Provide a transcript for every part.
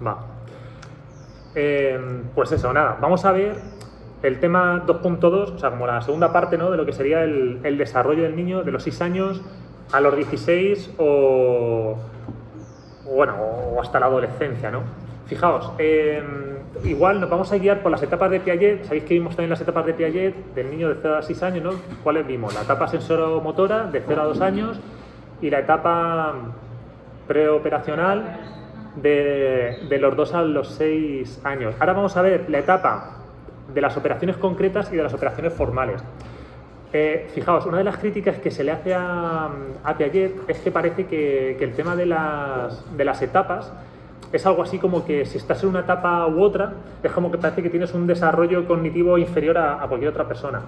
Va. Pues eso, nada, vamos a ver el tema 2.2, o sea, como la segunda parte, ¿no?, de lo que sería el desarrollo del niño de los 6 años a los 16 o hasta la adolescencia, ¿no? Fijaos, igual nos vamos a guiar por las etapas de Piaget. Sabéis que vimos también las etapas de Piaget del niño de 0 a 6 años, ¿no? ¿Cuáles vimos? La etapa sensoromotora de 0 a 2 años y la etapa preoperacional de los 2 a los 6 años. Ahora vamos a ver la etapa de las operaciones concretas y de las operaciones formales. Fijaos, una de las críticas que se le hace a Piaget es que parece que el tema de las etapas es algo así como que si estás en una etapa u otra, es como que parece que tienes un desarrollo cognitivo inferior a cualquier otra persona.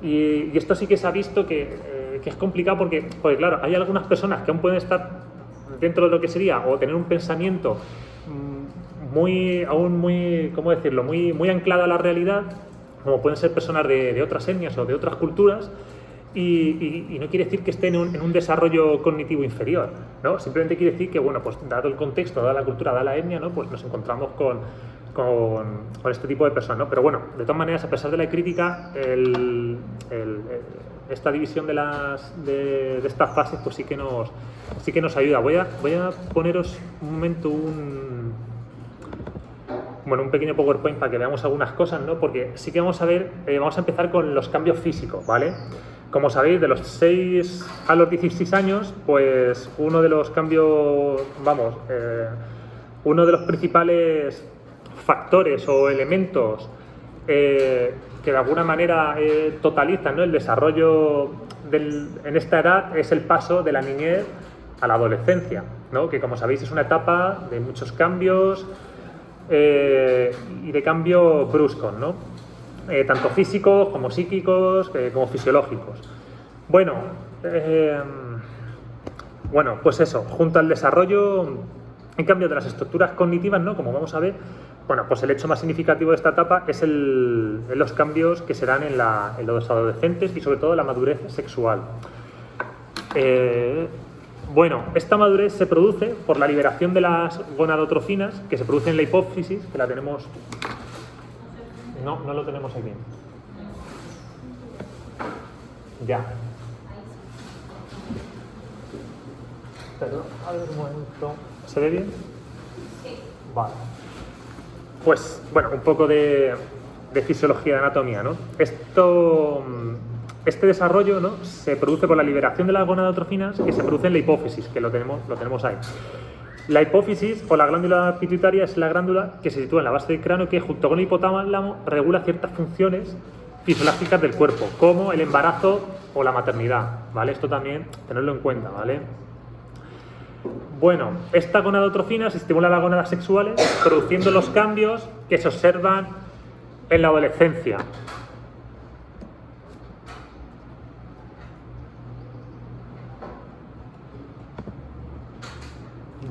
Y esto sí que se ha visto que es complicado porque, claro, hay algunas personas que aún pueden estar dentro de lo que sería o tener un pensamiento muy anclado a la realidad, como pueden ser personas de otras etnias o de otras culturas, y no quiere decir que estén en un desarrollo cognitivo inferior, ¿no? Simplemente quiere decir que, bueno, pues dado el contexto, dada la cultura, dada la etnia, ¿no?, pues nos encontramos con este tipo de personas, ¿no? Pero bueno, de todas maneras, a pesar de la crítica, esta división de estas fases, pues sí que nos ayuda. Voy a poneros un momento un pequeño PowerPoint para que veamos algunas cosas, ¿no? Porque sí que vamos a empezar con los cambios físicos, ¿vale? Como sabéis, de los 6 a los 16 años, pues uno de los cambios, uno de los principales factores o elementos que de alguna manera totalizan, ¿no?, el desarrollo en esta edad es el paso de la niñez a la adolescencia, ¿no? Que, como sabéis, es una etapa de muchos cambios y de cambios bruscos, ¿no? Tanto físicos como psíquicos como fisiológicos. Bueno, pues eso, junto al desarrollo en cambio de las estructuras cognitivas, ¿no?, como vamos a ver, bueno, pues el hecho más significativo de esta etapa es los cambios que se dan en los adolescentes y sobre todo la madurez sexual. Esta madurez se produce por la liberación de las gonadotrofinas que se producen en la hipófisis, que la tenemos... No lo tenemos aquí. Ya. Perdón, a ver un momento. ¿Se ve bien? Sí. Vale. Pues, bueno, un poco de fisiología, de anatomía, ¿no? Este desarrollo, ¿no?, se produce por la liberación de las gonadotrofinas que se produce en la hipófisis, que lo tenemos ahí. La hipófisis o la glándula pituitaria es la glándula que se sitúa en la base del cráneo que, junto con el hipotálamo, regula ciertas funciones fisiológicas del cuerpo, como el embarazo o la maternidad, ¿vale? Esto también tenerlo en cuenta, ¿vale? Bueno, esta gonadotrofina se estimula las gónadas sexuales, produciendo los cambios que se observan en la adolescencia.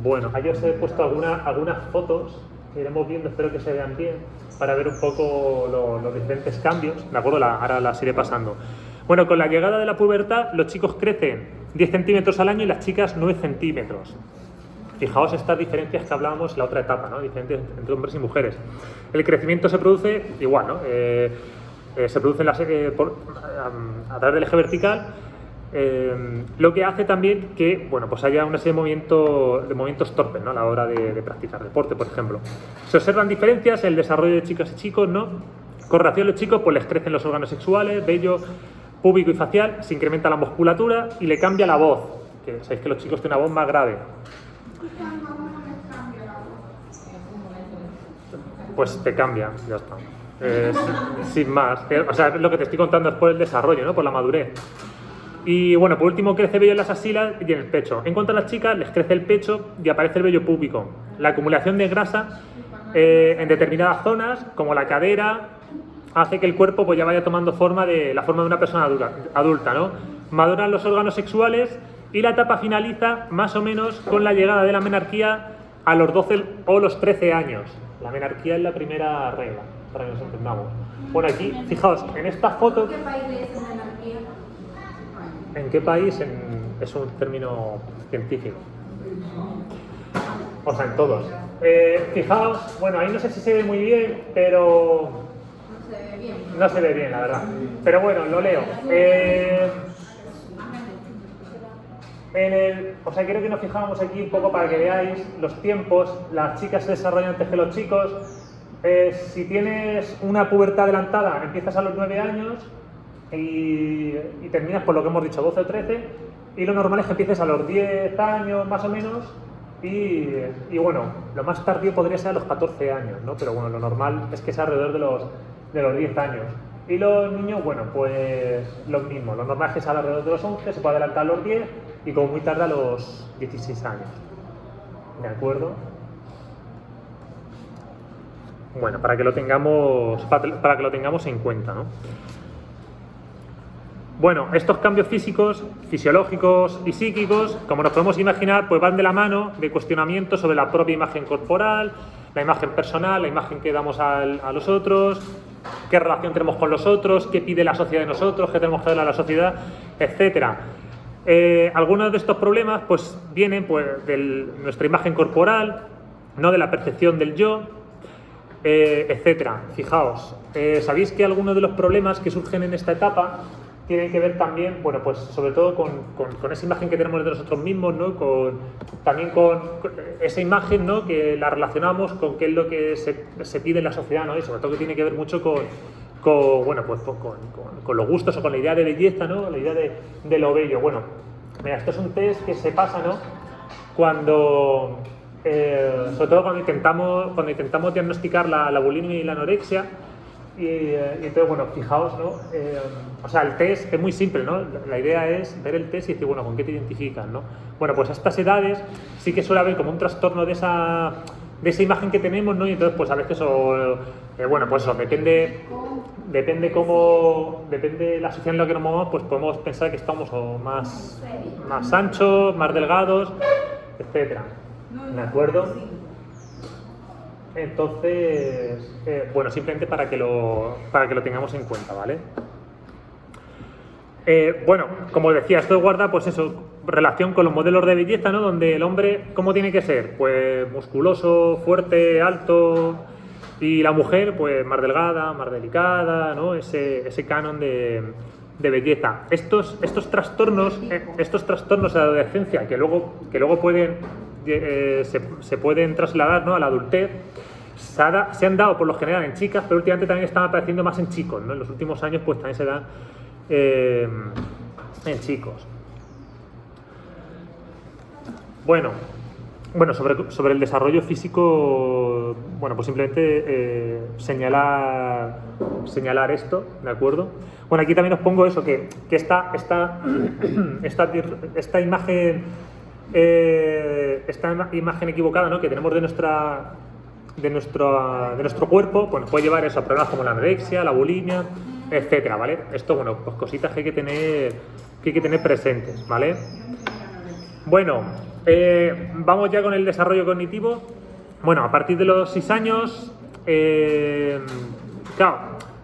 Bueno, ahí os he puesto algunas fotos que iremos viendo, espero que se vean bien, para ver un poco los diferentes cambios, ¿de acuerdo? Ahora las iré pasando. Bueno, con la llegada de la pubertad, los chicos crecen 10 centímetros al año y las chicas 9 centímetros. Fijaos estas diferencias que hablábamos en la otra etapa, ¿no? Diferencias entre hombres y mujeres. El crecimiento se produce igual, ¿no? Se produce a través del eje vertical, lo que hace también que, bueno, pues haya una serie de movimientos torpes, ¿no?, a la hora de practicar deporte, por ejemplo. Se observan diferencias en el desarrollo de chicas y chicos, ¿no? Con relación a los chicos, pues les crecen los órganos sexuales, vello púbico y facial, se incrementa la musculatura y le cambia la voz, que sabéis que los chicos tienen una voz más grave. Pues te cambia, ya está. Sin más. O sea, lo que te estoy contando es por el desarrollo, ¿no?, por la madurez. Y bueno, por último, crece vello en las axilas y en el pecho. En cuanto a las chicas, les crece el pecho y aparece el vello púbico. La acumulación de grasa en determinadas zonas, como la cadera, hace que el cuerpo pues ya vaya tomando la forma de una persona adulta, ¿no? Maduran los órganos sexuales y la etapa finaliza más o menos con la llegada de la menarquía a los 12 o los 13 años. La menarquía es la primera regla, para que nos entendamos. Bueno, aquí, fijaos, en esta foto... ¿En qué país es menarquía? ¿En qué país? Es un término científico. O sea, en todos. Fijaos, bueno, ahí no sé si se ve muy bien, pero... No se ve bien, la verdad. Pero bueno, lo leo. O sea, quiero que nos fijamos aquí un poco para que veáis los tiempos. Las chicas se desarrollan antes que los chicos. Si tienes una pubertad adelantada, empiezas a los 9 años y terminas por lo que hemos dicho, 12 o 13. Y lo normal es que empieces a los 10 años más o menos. Y bueno, lo más tardío podría ser a los 14 años, ¿no? Pero bueno, lo normal es que sea alrededor de los 10 años. Y los niños, bueno, pues lo mismo. Lo normal es que sea alrededor de los 11, se puede adelantar a los 10 y como muy tarde a los 16 años. ¿De acuerdo? Bueno, para que lo tengamos en cuenta, ¿no? Bueno, estos cambios físicos, fisiológicos y psíquicos, como nos podemos imaginar, pues van de la mano de cuestionamientos sobre la propia imagen corporal, la imagen personal, la imagen que damos a los otros, qué relación tenemos con los otros, qué pide la sociedad de nosotros, qué tenemos que darle a la sociedad, etcétera. Algunos de estos problemas pues vienen pues, de nuestra imagen corporal, no de la percepción del yo, etcétera. Fijaos, sabéis que algunos de los problemas que surgen en esta etapa tienen que ver también, bueno, pues sobre todo con esa imagen que tenemos de nosotros mismos, ¿no? También con esa imagen, ¿no? Que la relacionamos con qué es lo que se pide en la sociedad, ¿no? Y sobre todo que tiene que ver mucho bueno, pues con los gustos o con la idea de belleza, ¿no? La idea de lo bello. Bueno, mira, esto es un test que se pasa, ¿no? Cuando, sobre todo cuando intentamos diagnosticar la bulimia y la anorexia. Y entonces, bueno, fijaos, ¿no? O sea, el test es muy simple, ¿no? La idea es ver el test y decir, bueno, ¿con qué te identificas, no? Bueno, pues a estas edades sí que suele haber como un trastorno de esa imagen que tenemos, ¿no? Y entonces, pues a veces, bueno, pues eso, depende de la situación en la que nos movamos, pues podemos pensar que estamos o más anchos, más delgados, etcétera. ¿De acuerdo? Entonces, bueno, simplemente para que lo tengamos en cuenta, ¿vale? Bueno, como decía, esto guarda, pues eso, relación con los modelos de belleza, ¿no? Donde el hombre, ¿cómo tiene que ser? Pues musculoso, fuerte, alto, y la mujer, pues más delgada, más delicada, ¿no? Ese canon de belleza. Estos trastornos de la adolescencia, que luego se pueden trasladar, ¿no? A la adultez, se han dado por lo general en chicas, pero últimamente también están apareciendo más en chicos, ¿no? En los últimos años pues también se dan en chicos. Bueno, sobre el desarrollo físico, bueno, pues simplemente señalar esto, ¿de acuerdo? Bueno, aquí también os pongo eso, que esta imagen equivocada, ¿no? Que tenemos de nuestro cuerpo, pues nos puede llevar eso a problemas como la anorexia, la bulimia, etcétera, ¿vale? Esto, bueno, pues cositas que hay que tener presentes, ¿vale? Bueno, vamos ya con el desarrollo cognitivo. Bueno, a partir de los 6 años, claro,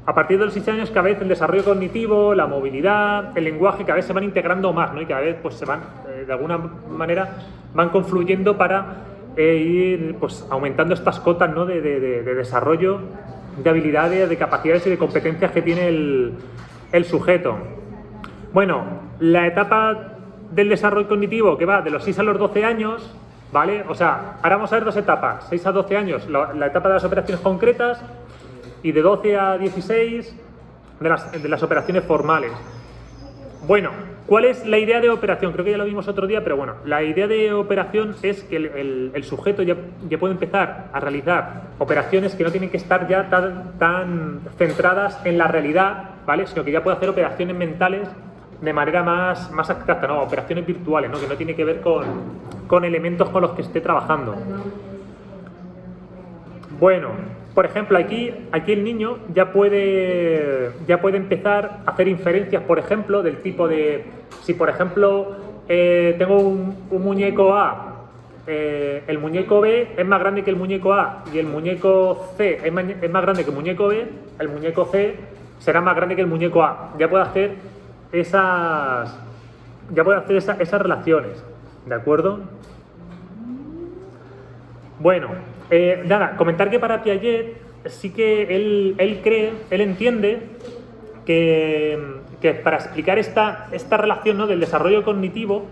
a partir de los 6 años cada vez el desarrollo cognitivo, la movilidad, el lenguaje cada vez se van integrando más, ¿no? Y cada vez pues se van, de alguna manera, van confluyendo para ir pues aumentando estas cotas, ¿no? de desarrollo de habilidades, de capacidades y de competencias que tiene el sujeto. Bueno, la etapa del desarrollo cognitivo que va de los 6 a los 12 años, ¿vale? O sea, ahora vamos a ver dos etapas, 6 a 12 años, la etapa de las operaciones concretas, y de 12 a 16 de las operaciones formales. Bueno, ¿cuál es la idea de operación? Creo que ya lo vimos otro día, pero bueno, la idea de operación es que el sujeto ya puede empezar a realizar operaciones que no tienen que estar ya tan centradas en la realidad, ¿vale? Sino que ya puede hacer operaciones mentales de manera más abstracta, ¿no? Operaciones virtuales, ¿no? Que no tiene que ver con elementos con los que esté trabajando. Bueno, por ejemplo, aquí el niño ya puede empezar a hacer inferencias, por ejemplo, del tipo de, si por ejemplo tengo un muñeco A, el muñeco B es más grande que el muñeco A y el muñeco C es más grande que el muñeco B, el muñeco C será más grande que el muñeco A. Ya puede hacer esas relaciones, ¿de acuerdo? Bueno, nada, comentar que para Piaget sí que él entiende que para explicar esta relación, ¿no?, del desarrollo cognitivo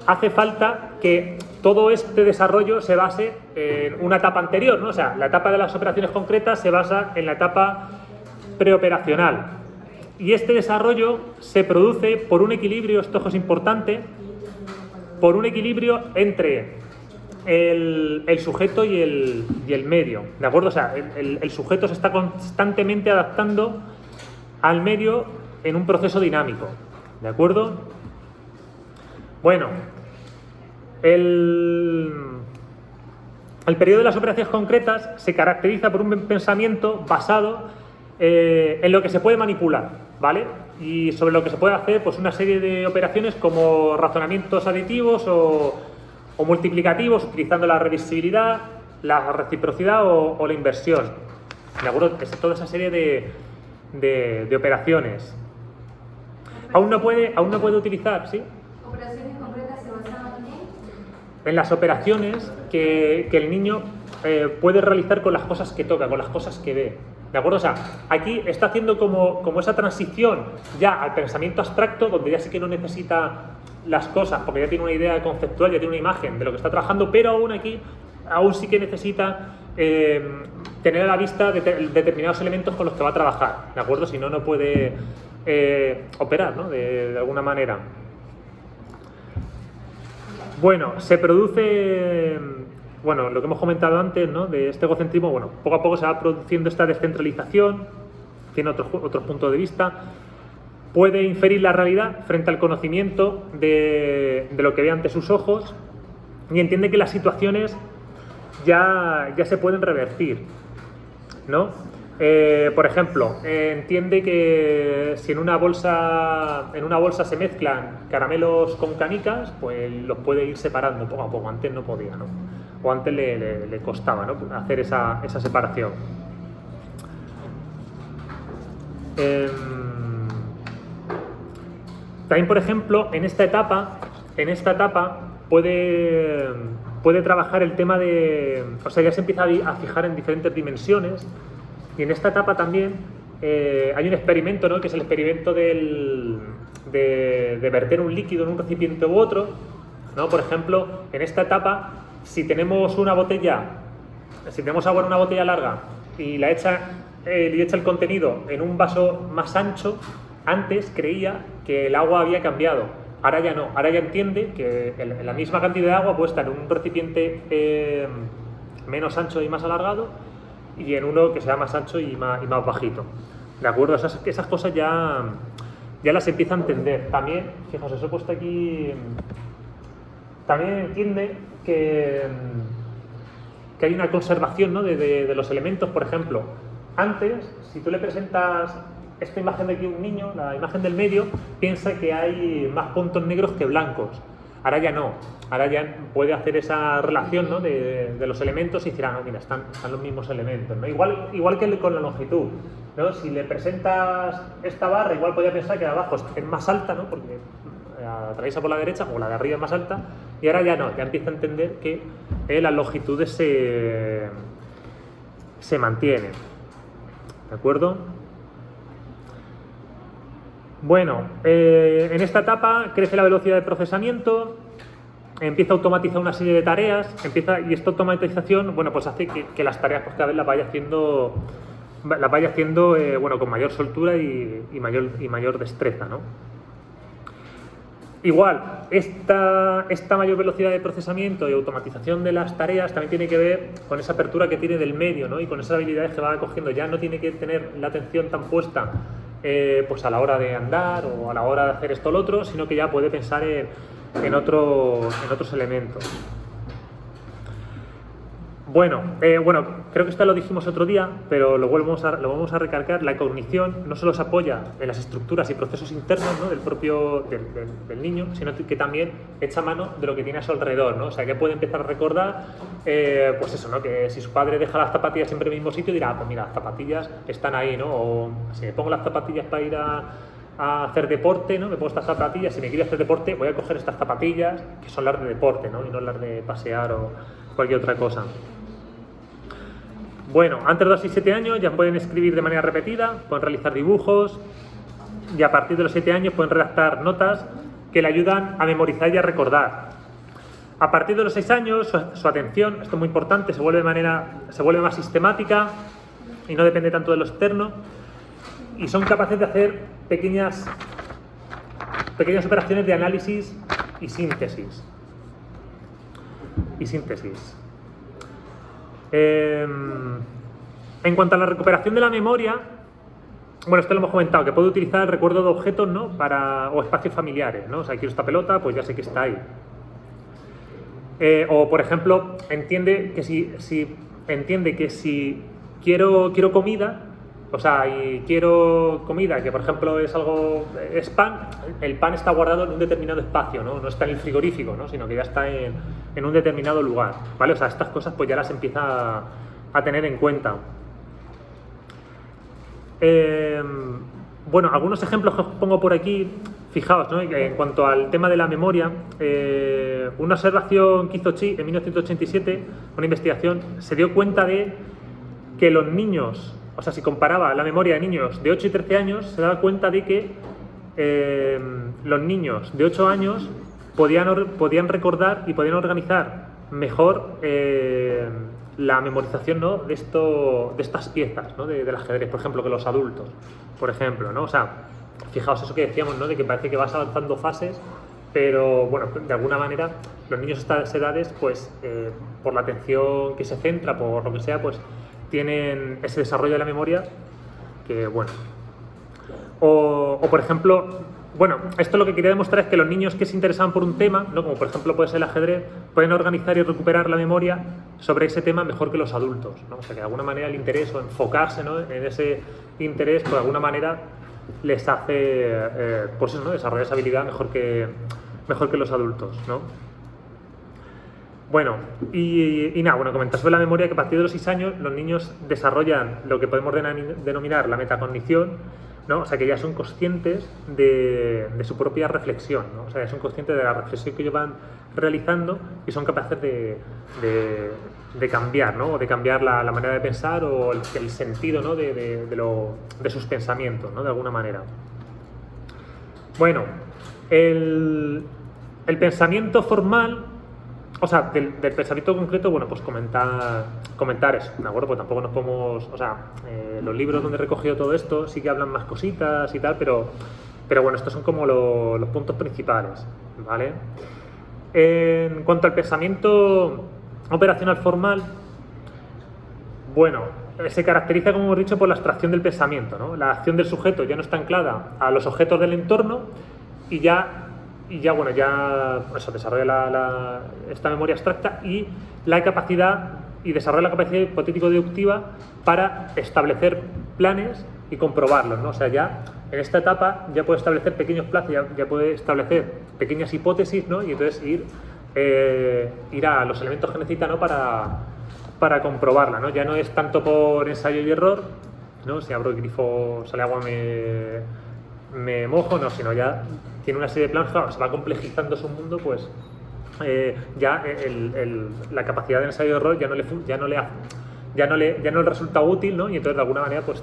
hace falta que todo este desarrollo se base en una etapa anterior, ¿no? O sea, la etapa de las operaciones concretas se basa en la etapa preoperacional. Y este desarrollo se produce por un equilibrio, esto es importante, por un equilibrio entre el sujeto y el medio, ¿de acuerdo? O sea, el sujeto se está constantemente adaptando al medio en un proceso dinámico, ¿de acuerdo? Bueno, el periodo de las operaciones concretas se caracteriza por un pensamiento basado en lo que se puede manipular, ¿vale? Y sobre lo que se puede hacer, pues una serie de operaciones como razonamientos aditivos o multiplicativos, utilizando la reversibilidad, la reciprocidad o la inversión, ¿de acuerdo? Es toda esa serie de operaciones. Aún no puede utilizar, ¿sí? Operaciones concretas se basaban en las operaciones que el niño puede realizar con las cosas que toca, con las cosas que ve, ¿de acuerdo? O sea, aquí está haciendo como esa transición ya al pensamiento abstracto, donde ya sí que no necesita las cosas, porque ya tiene una idea conceptual, ya tiene una imagen de lo que está trabajando, pero aún sí que necesita tener a la vista determinados elementos con los que va a trabajar, ¿de acuerdo? Si no, no puede operar, ¿no?, de alguna manera. Bueno, se produce, bueno, lo que hemos comentado antes, ¿no?, de este egocentrismo. Bueno, poco a poco se va produciendo esta descentralización, tiene otros puntos de vista, puede inferir la realidad frente al conocimiento de lo que ve ante sus ojos y entiende que las situaciones ya se pueden revertir, ¿no? Por ejemplo, entiende que si en una bolsa se mezclan caramelos con canicas, pues los puede ir separando poco a poco. Antes no podía, ¿no? O antes le costaba, ¿no?, hacer esa separación. También, por ejemplo, en esta etapa puede trabajar el tema de... O sea, ya se empieza a fijar en diferentes dimensiones. Y en esta etapa también hay un experimento, ¿no?, que es el experimento de verter un líquido en un recipiente u otro, ¿no? Por ejemplo, en esta etapa, si tenemos agua en una botella larga y le echa el contenido en un vaso más ancho, antes creía que el agua había cambiado. Ahora ya no, ahora ya entiende que la misma cantidad de agua puede estar en un recipiente menos ancho y más alargado y en uno que sea más ancho y más bajito, ¿de acuerdo? Esas cosas ya las empieza a entender. También, fijaos, os he puesto aquí, también entiende que hay una conservación, ¿no?, de los elementos. Por ejemplo, antes, si tú le presentas esta imagen de aquí a un niño, la imagen del medio, piensa que hay más puntos negros que blancos. Ahora ya no, ahora ya puede hacer esa relación, ¿no?, de los elementos y decir, no, mira, están los mismos elementos, ¿no? Igual que con la longitud, ¿no? Si le presentas esta barra, igual podría pensar que de abajo es más alta, ¿no?, porque atraviesa por la derecha, o la de arriba es más alta, y ahora ya no, ya empieza a entender que las longitudes se mantienen, ¿de acuerdo? Bueno, en esta etapa crece la velocidad de procesamiento, empieza a automatizar una serie de tareas, y esta automatización, bueno, pues hace que las tareas, pues, cada vez las vaya haciendo bueno, con mayor soltura y mayor destreza, ¿no? Igual, esta mayor velocidad de procesamiento y automatización de las tareas también tiene que ver con esa apertura que tiene del medio, ¿no?, y con esas habilidades que va cogiendo. Ya no tiene que tener la atención tan puesta pues a la hora de andar o a la hora de hacer esto o lo otro, sino que ya puede pensar en otros elementos. Bueno, creo que esto lo dijimos otro día, pero lo vamos a recalcar. La cognición no solo se apoya en las estructuras y procesos internos, ¿no?, del propio del niño, sino que también echa mano de lo que tiene a su alrededor, ¿no? O sea, que puede empezar a recordar, pues eso, ¿no?, que si su padre deja las zapatillas siempre en el mismo sitio, dirá, pues mira, las zapatillas están ahí, ¿no? O si me pongo las zapatillas para ir a hacer deporte, ¿no?, me pongo estas zapatillas, si me quiero hacer deporte voy a coger estas zapatillas que son las de deporte, ¿no?, y no las de pasear cualquier otra cosa. Bueno, antes de los 6-7 años ya pueden escribir de manera repetida, pueden realizar dibujos y a partir de los 7 años pueden redactar notas que le ayudan a memorizar y a recordar. A partir de los 6 años su atención, esto es muy importante, se vuelve más sistemática y no depende tanto de lo externo y son capaces de hacer pequeñas operaciones de análisis y síntesis. En cuanto a la recuperación de la memoria, bueno, esto lo hemos comentado, que puede utilizar el recuerdo de objetos, ¿no? O espacios familiares, ¿no? O sea, quiero esta pelota, pues ya sé que está ahí. O, por ejemplo, entiende que si quiero comida, o sea, y quiero comida, que por ejemplo es pan, el pan está guardado en un determinado espacio, ¿no? No está en el frigorífico, ¿no? Sino que ya está en un determinado lugar, ¿vale? O sea, estas cosas pues ya las empieza a tener en cuenta. Bueno, algunos ejemplos que os pongo por aquí, fijaos, ¿no? En cuanto al tema de la memoria, una observación que hizo Chi en 1987, una investigación, se dio cuenta de que los niños, o sea, si comparaba la memoria de niños de 8 y 13 años, se daba cuenta de que los niños de 8 años podían recordar y podían organizar mejor la memorización, ¿no? de estas piezas, ¿no? del ajedrez, por ejemplo, que los adultos, por ejemplo, ¿no? O sea, fijaos eso que decíamos, ¿no? De que parece que vas avanzando fases, pero bueno, de alguna manera los niños de estas edades, pues por la atención que se centra, por lo que sea, pues tienen ese desarrollo de la memoria que, bueno. O por ejemplo, bueno, esto lo que quería demostrar es que los niños que se interesaban por un tema, ¿no? Como por ejemplo puede ser el ajedrez, pueden organizar y recuperar la memoria sobre ese tema mejor que los adultos, ¿no? O sea, que de alguna manera el interés o enfocarse, ¿no? en ese interés, pues de alguna manera les hace pues eso, ¿no? desarrollar esa habilidad mejor que los adultos, ¿no? Bueno, y nada, bueno, comentar sobre la memoria que a partir de los 6 años los niños desarrollan lo que podemos denominar la metacognición, ¿no? O sea, que ya son conscientes de su propia reflexión, ¿no? O sea, ya son conscientes de la reflexión que ellos van realizando y son capaces de cambiar, ¿no? O de cambiar la manera de pensar o el sentido, ¿no? de sus pensamientos, ¿no? De alguna manera. Bueno, el pensamiento formal, o sea, del pensamiento concreto, bueno, pues comentar eso, ¿de acuerdo? Pues tampoco nos podemos, o sea, los libros donde he recogido todo esto sí que hablan más cositas y tal, pero bueno, estos son como los puntos principales, ¿vale? En cuanto al pensamiento operacional formal, bueno, se caracteriza, como hemos dicho, por la abstracción del pensamiento, ¿no? La acción del sujeto ya no está anclada a los objetos del entorno y ya bueno, eso, desarrolla esta memoria abstracta y desarrolla la capacidad hipotético-deductiva para establecer planes y comprobarlos, ¿no? O sea, ya en esta etapa ya puede establecer pequeños plazos, ya puede establecer pequeñas hipótesis, ¿no? Y entonces ir a los elementos que necesita, ¿no? para comprobarla, ¿no? Ya no es tanto por ensayo y error, ¿no? Si abro el grifo, sale agua, me mojo, no, sino ya tiene una serie de planes, claro, se va complejizando su mundo, pues ya la capacidad de ensayo y error ya no le resulta útil, ¿no? Y entonces de alguna manera, pues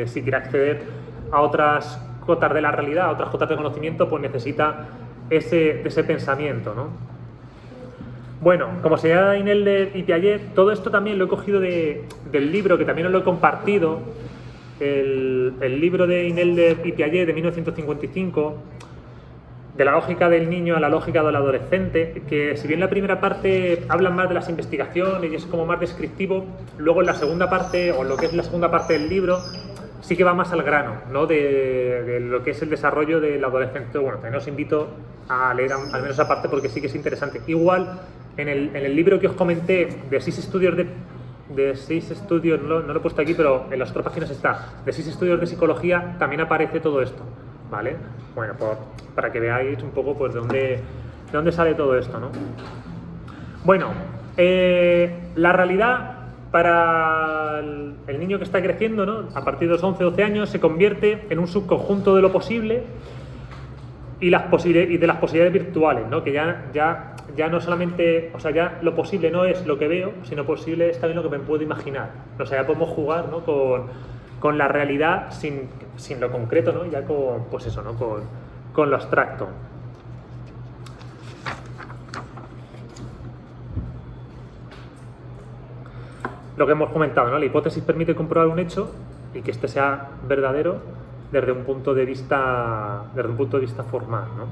si quiere acceder a otras cotas de la realidad, a otras cotas de conocimiento, pues necesita ese pensamiento, ¿no? Bueno, como señala Inelder y Piaget, todo esto también lo he cogido del libro, que también os lo he compartido, el libro de Inelder y Piaget de 1955, de la lógica del niño a la lógica del adolescente, que si bien la primera parte hablan más de las investigaciones y es como más descriptivo, luego en la segunda parte, o lo que es la segunda parte del libro, sí que va más al grano, ¿no? de lo que es el desarrollo del adolescente. Bueno, también os invito a leer al menos esa parte porque sí que es interesante. Igual, en el libro que os comenté de 6 estudios no lo he puesto aquí, pero en las otras páginas está, de 6 estudios de psicología, también aparece todo esto, ¿vale? Bueno, para que veáis un poco pues de dónde sale todo esto, ¿no? Bueno, la realidad para el niño que está creciendo, ¿no? A partir de los 11-12 años se convierte en un subconjunto de lo posible y de las posibilidades virtuales, ¿no? Que ya no solamente, o sea, ya lo posible no es lo que veo, sino posible es también lo que me puedo imaginar. O sea, ya podemos jugar, ¿no? con la realidad sin lo concreto, ¿no? Ya con, pues eso, ¿no? Con lo abstracto. Lo que hemos comentado, ¿no? La hipótesis permite comprobar un hecho y que éste sea verdadero desde un punto de vista formal, ¿no?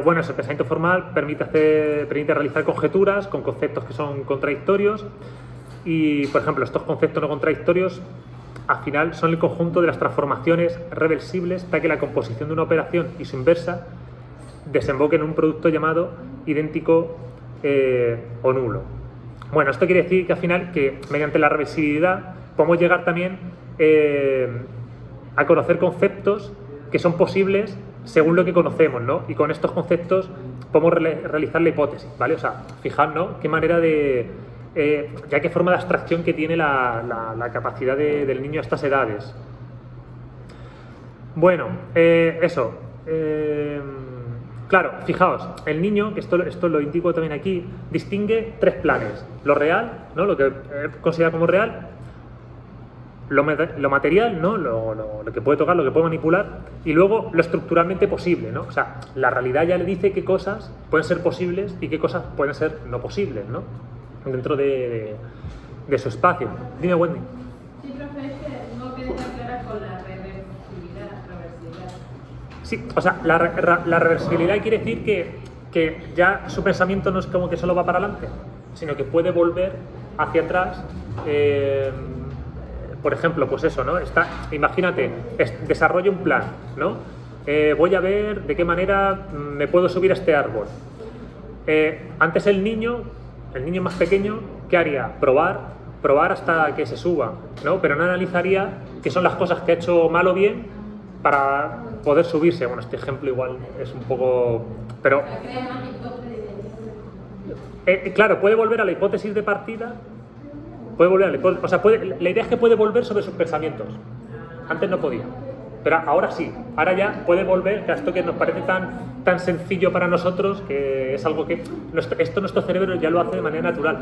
Bueno, el pensamiento formal permite realizar conjeturas con conceptos que son contradictorios y, por ejemplo, estos conceptos no contradictorios al final son el conjunto de las transformaciones reversibles para que la composición de una operación y su inversa desemboque en un producto llamado idéntico o nulo. Bueno, esto quiere decir que al final, que mediante la reversibilidad podemos llegar también a conocer conceptos que son posibles según lo que conocemos, ¿no? Y con estos conceptos podemos realizar la hipótesis, ¿vale? O sea, fijaos, ¿no? Qué manera ya qué forma de abstracción que tiene la capacidad del niño a estas edades. Bueno, eso. Claro, fijaos, el niño, que esto lo indico también aquí, distingue tres planes. Lo real, ¿no? Lo que considera como real, lo material, ¿no? Lo que puede tocar, lo que puede manipular, y luego lo estructuralmente posible, ¿no? O sea, la realidad ya le dice qué cosas pueden ser posibles y qué cosas pueden ser no posibles, ¿no? Dentro de su espacio. Dime, Wendy. Sí, profe, es que no queda clara con la reversibilidad. Sí, o sea, la reversibilidad quiere decir que ya su pensamiento no es como que solo va para adelante, sino que puede volver hacia atrás. Por ejemplo, pues eso, ¿no? Imagínate, desarrollo un plan, ¿no? Voy a ver de qué manera me puedo subir a este árbol. Antes el niño más pequeño, ¿qué haría? Probar hasta que se suba, ¿no? Pero no analizaría qué son las cosas que ha hecho mal o bien para poder subirse. Bueno, este ejemplo igual es un poco... Pero... claro, puede volver a la hipótesis de partida. Puede volver a la hipótesis, o sea, la idea es que puede volver sobre sus pensamientos. Antes no podía. Pero ahora sí. Ahora ya puede volver, que esto que nos parece tan sencillo para nosotros, que es algo que nuestro cerebro ya lo hace de manera natural,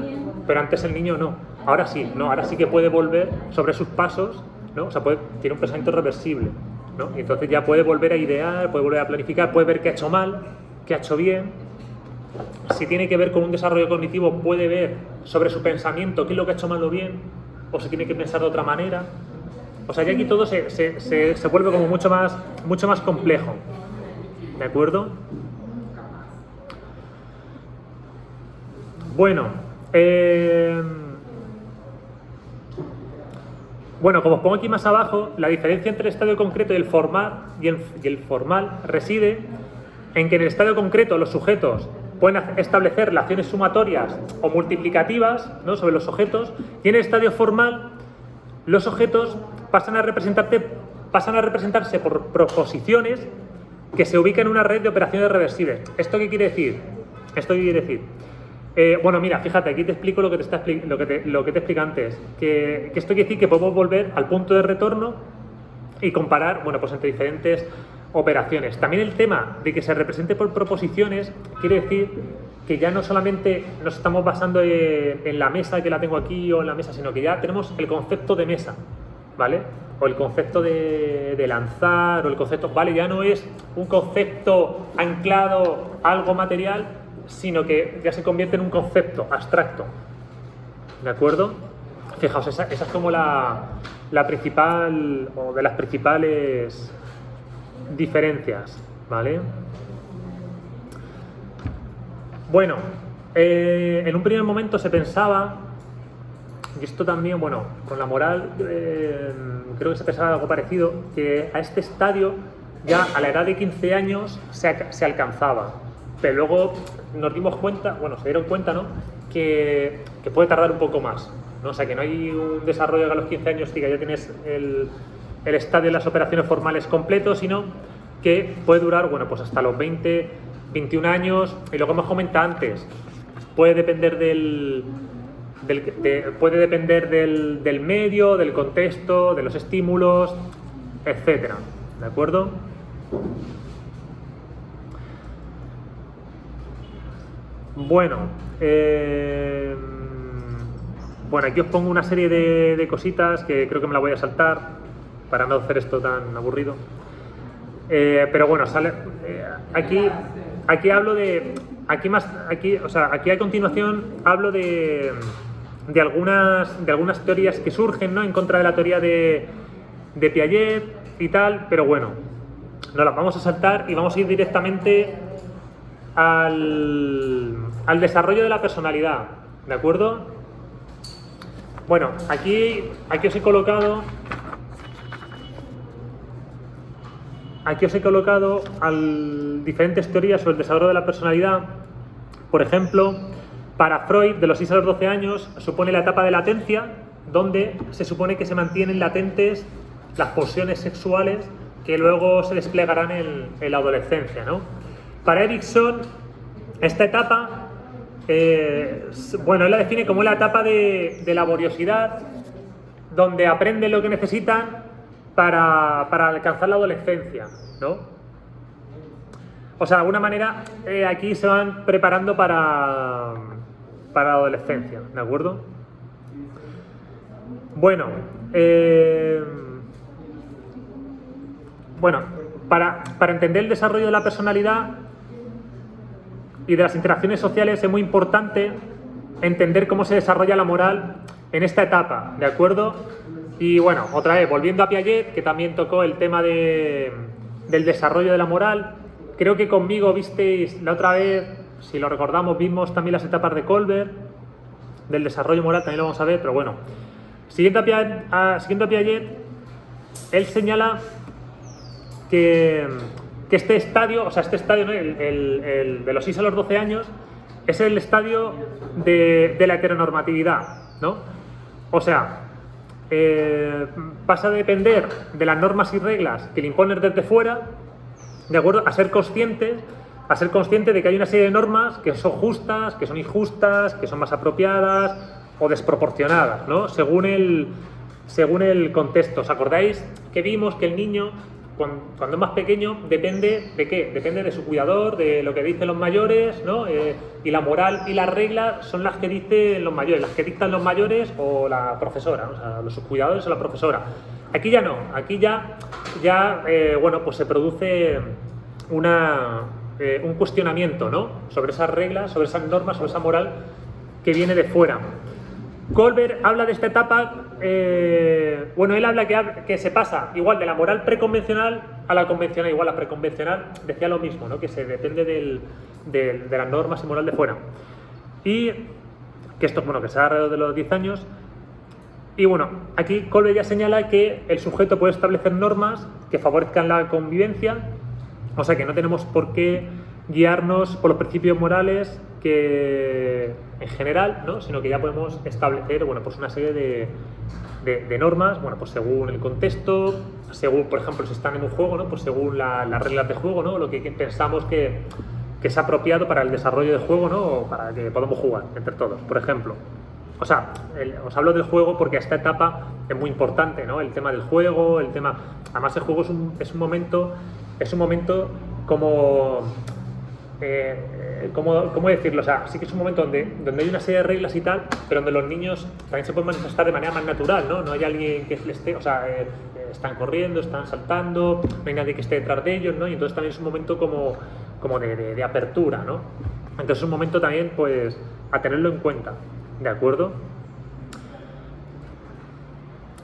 pero antes el niño no. Ahora sí, ¿no? Ahora sí que puede volver sobre sus pasos, ¿no? O sea, tiene un pensamiento reversible, ¿no? Y entonces ya puede volver a idear, puede volver a planificar, puede ver qué ha hecho mal, qué ha hecho bien. Si tiene que ver con un desarrollo cognitivo, puede ver sobre su pensamiento qué es lo que ha hecho mal o bien, o se tiene que pensar de otra manera. O sea, ya aquí todo se vuelve como mucho más complejo. ¿De acuerdo? Bueno, como os pongo aquí más abajo, la diferencia entre el estadio concreto y el formal reside en que en el estadio concreto los sujetos pueden establecer relaciones sumatorias o multiplicativas, ¿no? Sobre los objetos, y en el estadio formal los objetos pasan a representarse por proposiciones que se ubican en una red de operaciones reversibles. ¿Esto qué quiere decir? Bueno, mira, fíjate, aquí te explico lo que te expliqué antes. Que esto quiere decir que podemos volver al punto de retorno y comparar, bueno, pues entre diferentes operaciones. También el tema de que se represente por proposiciones quiere decir que ya no solamente nos estamos basando en la mesa, que la tengo aquí, o en la mesa, sino que ya tenemos el concepto de mesa, ¿vale? O el concepto de lanzar, o el concepto, ¿vale? Ya no es un concepto anclado a algo material, sino que ya se convierte en un concepto abstracto, ¿de acuerdo? Fijaos, esa es como la principal, o de las principales diferencias, ¿vale? Bueno, en un primer momento se pensaba, y esto también, bueno, con la moral creo que se pensaba algo parecido, que a este estadio ya a la edad de 15 años se alcanzaba, pero luego nos dimos cuenta, bueno, se dieron cuenta, ¿no?, que puede tardar un poco más, ¿no? O sea, que no hay un desarrollo que a los 15 años diga ya tienes el estadio de las operaciones formales completo, sino que puede durar, bueno, pues hasta los 20, 21 años, y lo que hemos comentado antes, puede depender del medio, del contexto, de los estímulos, etcétera, ¿de acuerdo? Bueno, bueno, aquí os pongo una serie de cositas que creo que me la voy a saltar para no hacer esto tan aburrido. Pero bueno, sale aquí hablo de aquí a continuación hablo de algunas teorías que surgen, ¿no?, en contra de la teoría de Piaget y tal, pero bueno, nos las vamos a saltar y vamos a ir directamente al desarrollo de la personalidad, ¿de acuerdo? Bueno, aquí os he colocado diferentes teorías sobre el desarrollo de la personalidad. Por ejemplo, para Freud, de los 6 a los 12 años, supone la etapa de latencia, donde se supone que se mantienen latentes las pulsiones sexuales que luego se desplegarán en la adolescencia, ¿no? Para Erikson, esta etapa, bueno, él la define como la etapa de laboriosidad, donde aprenden lo que necesitan para alcanzar la adolescencia, ¿no? O sea, de alguna manera, aquí se van preparando para la adolescencia, ¿de acuerdo? Bueno, para entender el desarrollo de la personalidad y de las interacciones sociales es muy importante entender cómo se desarrolla la moral en esta etapa, ¿de acuerdo? Y bueno, otra vez, volviendo a Piaget, que también tocó el tema del desarrollo de la moral, creo que conmigo visteis la otra vez, si lo recordamos, vimos también las etapas de Kohlberg, del desarrollo moral, también lo vamos a ver, pero bueno. Siguiendo a Piaget, él señala que este estadio, ¿no?, el de los 6 a los 12 años, es el estadio de la heteronormatividad, ¿no? O sea, pasa a depender de las normas y reglas que le imponen desde fuera, ¿de acuerdo?, a ser consciente de que hay una serie de normas que son justas, que son injustas, que son más apropiadas o desproporcionadas, ¿no?, según el contexto. ¿Os acordáis que vimos que el niño, cuando es más pequeño, depende de qué? Depende de su cuidador, de lo que dicen los mayores, ¿no? Y la moral y las reglas son las que dicen los mayores, las que dictan los mayores o la profesora, o sea, los cuidadores o la profesora. Aquí ya no, aquí ya bueno, pues se produce un cuestionamiento, ¿no?, sobre esas reglas, sobre esas normas, sobre esa moral que viene de fuera. Kohlberg habla de esta etapa, bueno, él habla que se pasa igual de la moral preconvencional a la convencional. Igual la preconvencional decía lo mismo, ¿no?, que se depende de las normas y moral de fuera. Y que esto, bueno, que se da alrededor de los 10 años. Y bueno, aquí Kohlberg ya señala que el sujeto puede establecer normas que favorezcan la convivencia, o sea que no tenemos por qué guiarnos por los principios morales que en general, ¿no?, sino que ya podemos establecer, bueno, pues una serie de normas, bueno, pues según el contexto, según, por ejemplo, si están en un juego, ¿no?, pues según las reglas de juego, ¿no?, lo que pensamos que es apropiado para el desarrollo del juego, ¿no?, o para que podamos jugar entre todos, por ejemplo. O sea, os hablo del juego porque esta etapa es muy importante, ¿no?, el tema del juego, además el juego es un momento como ¿cómo decirlo? O sea, sí que es un momento donde hay una serie de reglas y tal, pero donde los niños también se pueden manifestar de manera más natural, ¿no? No hay alguien que les esté, o sea, están corriendo, están saltando, no hay nadie que esté detrás de ellos, ¿no? Y entonces también es un momento como de apertura, ¿no? Entonces es un momento también, pues, a tenerlo en cuenta, ¿de acuerdo?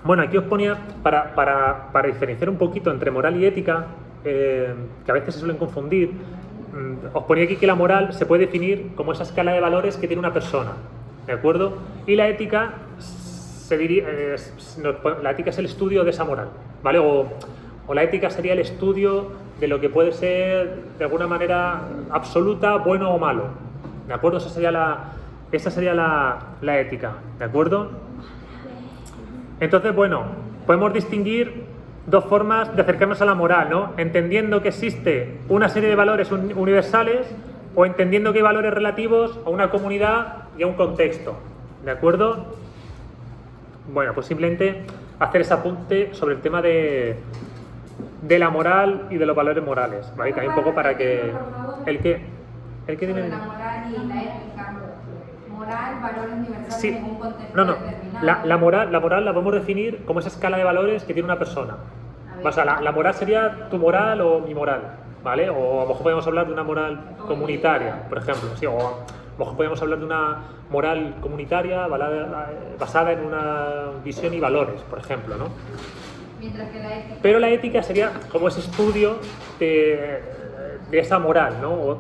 Bueno, aquí os ponía, para diferenciar un poquito entre moral y ética, que a veces se suelen confundir, os ponía aquí que la moral se puede definir como esa escala de valores que tiene una persona, ¿de acuerdo? Y la ética la ética es el estudio de esa moral, ¿vale? O la ética sería el estudio de lo que puede ser de alguna manera absoluta, bueno o malo, ¿de acuerdo? Esa sería la ética, ¿de acuerdo? Entonces, bueno, podemos distinguir dos formas de acercarnos a la moral, ¿no? Entendiendo que existe una serie de valores universales o entendiendo que hay valores relativos a una comunidad y a un contexto, ¿de acuerdo? Bueno, pues simplemente hacer ese apunte sobre el tema de la moral y de los valores morales, ¿vale? También un poco para que... ¿El qué? La moral y la ética. moral, valores universales Sí. en un contexto No, no. determinado. La moral la podemos definir como esa escala de valores que tiene una persona. A ver. O sea, la moral sería tu moral o mi moral, ¿vale? O a lo mejor podemos hablar de una moral comunitaria, por ejemplo. Sí, o a lo mejor podemos hablar de una moral comunitaria basada en una visión y valores, por ejemplo, ¿no? Mientras que la ética. Pero la ética sería como ese estudio de esa moral, ¿no?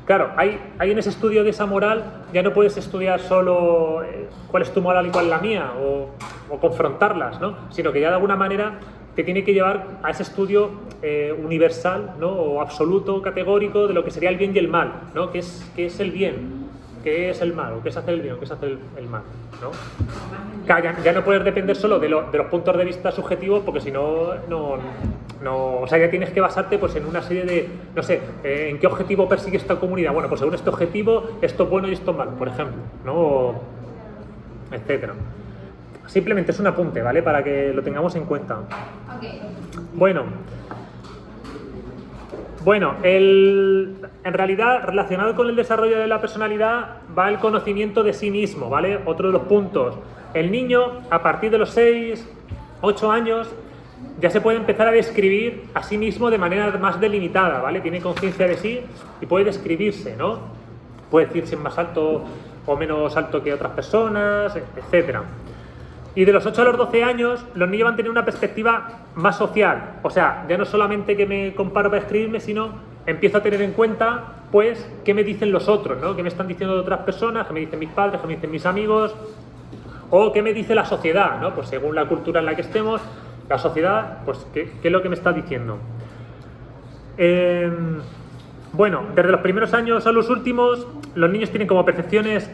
Claro, hay en ese estudio de esa moral, ya no puedes estudiar solo cuál es tu moral y cuál es la mía, o confrontarlas, ¿no? Sino que ya de alguna manera te tiene que llevar a ese estudio universal, ¿no? O absoluto, categórico, de lo que sería el bien y el mal, ¿no? ¿Qué es el bien? ¿Qué es el mal? ¿O qué es hacer el bien? ¿O qué es hacer el mal? ¿no? Claro, ya no puedes depender solo de los puntos de vista subjetivos, porque si no, o sea, ya tienes que basarte pues en una serie de, no sé, ¿en qué objetivo persigue esta comunidad? Bueno, pues según este objetivo, esto es bueno y esto es malo, por ejemplo, ¿no? Etcétera. Simplemente es un apunte, ¿vale? Para que lo tengamos en cuenta. Ok. Bueno, en realidad, relacionado con el desarrollo de la personalidad, va el conocimiento de sí mismo, ¿vale? Otro de los puntos. El niño, a partir de los 6, 8 años, ya se puede empezar a describir a sí mismo de manera más delimitada, ¿vale? Tiene conciencia de sí y puede describirse, ¿no? Puede decir si es más alto o menos alto que otras personas, etcétera. Y de los 8 a los 12 años, los niños van a tener una perspectiva más social. O sea, ya no solamente que me comparo para escribirme, sino empiezo a tener en cuenta, pues, qué me dicen los otros, ¿no? Qué me están diciendo de otras personas, qué me dicen mis padres, qué me dicen mis amigos, o qué me dice la sociedad, ¿no? Pues según la cultura en la que estemos, la sociedad, pues, qué es lo que me está diciendo. Bueno, desde los primeros años a los últimos, los niños tienen como percepciones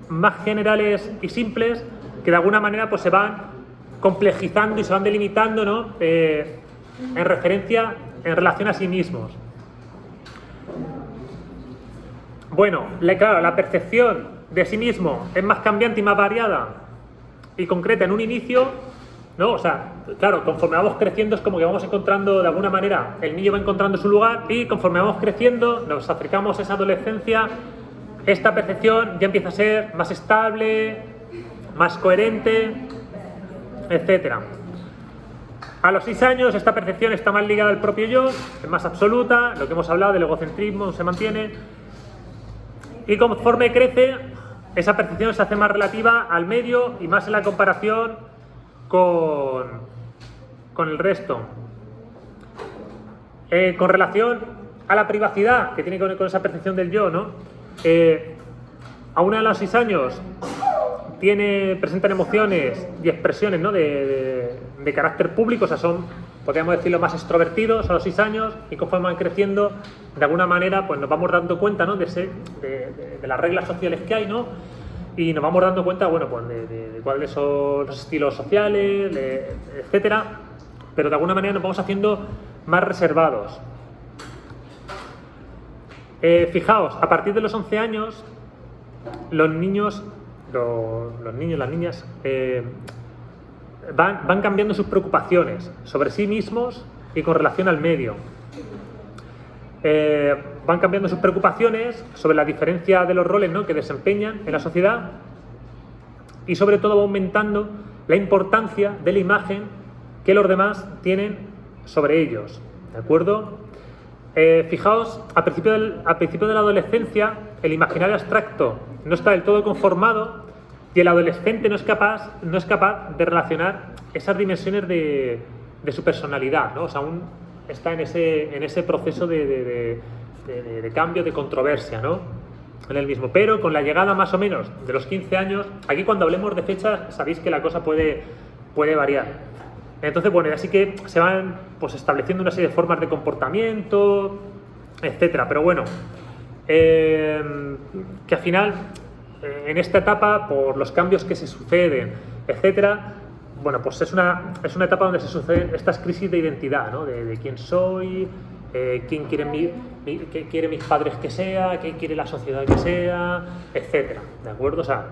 más generales y simples, que de alguna manera pues se van complejizando y se van delimitando, ¿no? En relación a sí mismos. Bueno, claro, la percepción de sí mismo es más cambiante y más variada y concreta en un inicio, ¿no? O sea, claro, conforme vamos creciendo es como que vamos encontrando, de alguna manera, el niño va encontrando su lugar, y conforme vamos creciendo, nos acercamos a esa adolescencia, esta percepción ya empieza a ser más estable, más coherente, etcétera. A los 6 años esta percepción está más ligada al propio yo, es más absoluta, lo que hemos hablado del egocentrismo se mantiene, y conforme crece, esa percepción se hace más relativa al medio y más en la comparación con el resto. Con relación a la privacidad, que tiene con esa percepción del yo, ¿no? Aún a los 6 años presentan emociones y expresiones, ¿no? de carácter público, o sea, son, podríamos decirlo, más extrovertidos a los 6 años, y conforme van creciendo, de alguna manera, pues nos vamos dando cuenta, ¿no? de las reglas sociales que hay, ¿no? Y nos vamos dando cuenta, bueno, pues de cuáles son los estilos sociales, etcétera, pero de alguna manera nos vamos haciendo más reservados. Fijaos, a partir de los 11 años, los niños, las niñas, van cambiando sus preocupaciones sobre sí mismos y con relación al medio. Van cambiando sus preocupaciones sobre la diferencia de los roles, ¿no? que desempeñan en la sociedad, y sobre todo va aumentando la importancia de la imagen que los demás tienen sobre ellos, ¿de acuerdo? Fijaos, al principio de la adolescencia, el imaginario abstracto no está del todo conformado, y el adolescente no es capaz de relacionar esas dimensiones de su personalidad, ¿no? O sea, aún está en ese proceso de cambio, de controversia, ¿no? En el mismo. Pero con la llegada más o menos de los 15 años, aquí cuando hablemos de fechas, sabéis que la cosa puede variar. Entonces, bueno, así que se van pues estableciendo una serie de formas de comportamiento, etcétera. Pero bueno, que al final, en esta etapa, por los cambios que se suceden, etcétera, bueno, pues es una etapa donde se suceden estas crisis de identidad, ¿no? De quién soy, quién qué quiere mis padres que sea, qué quiere la sociedad que sea, etcétera, ¿de acuerdo? O sea,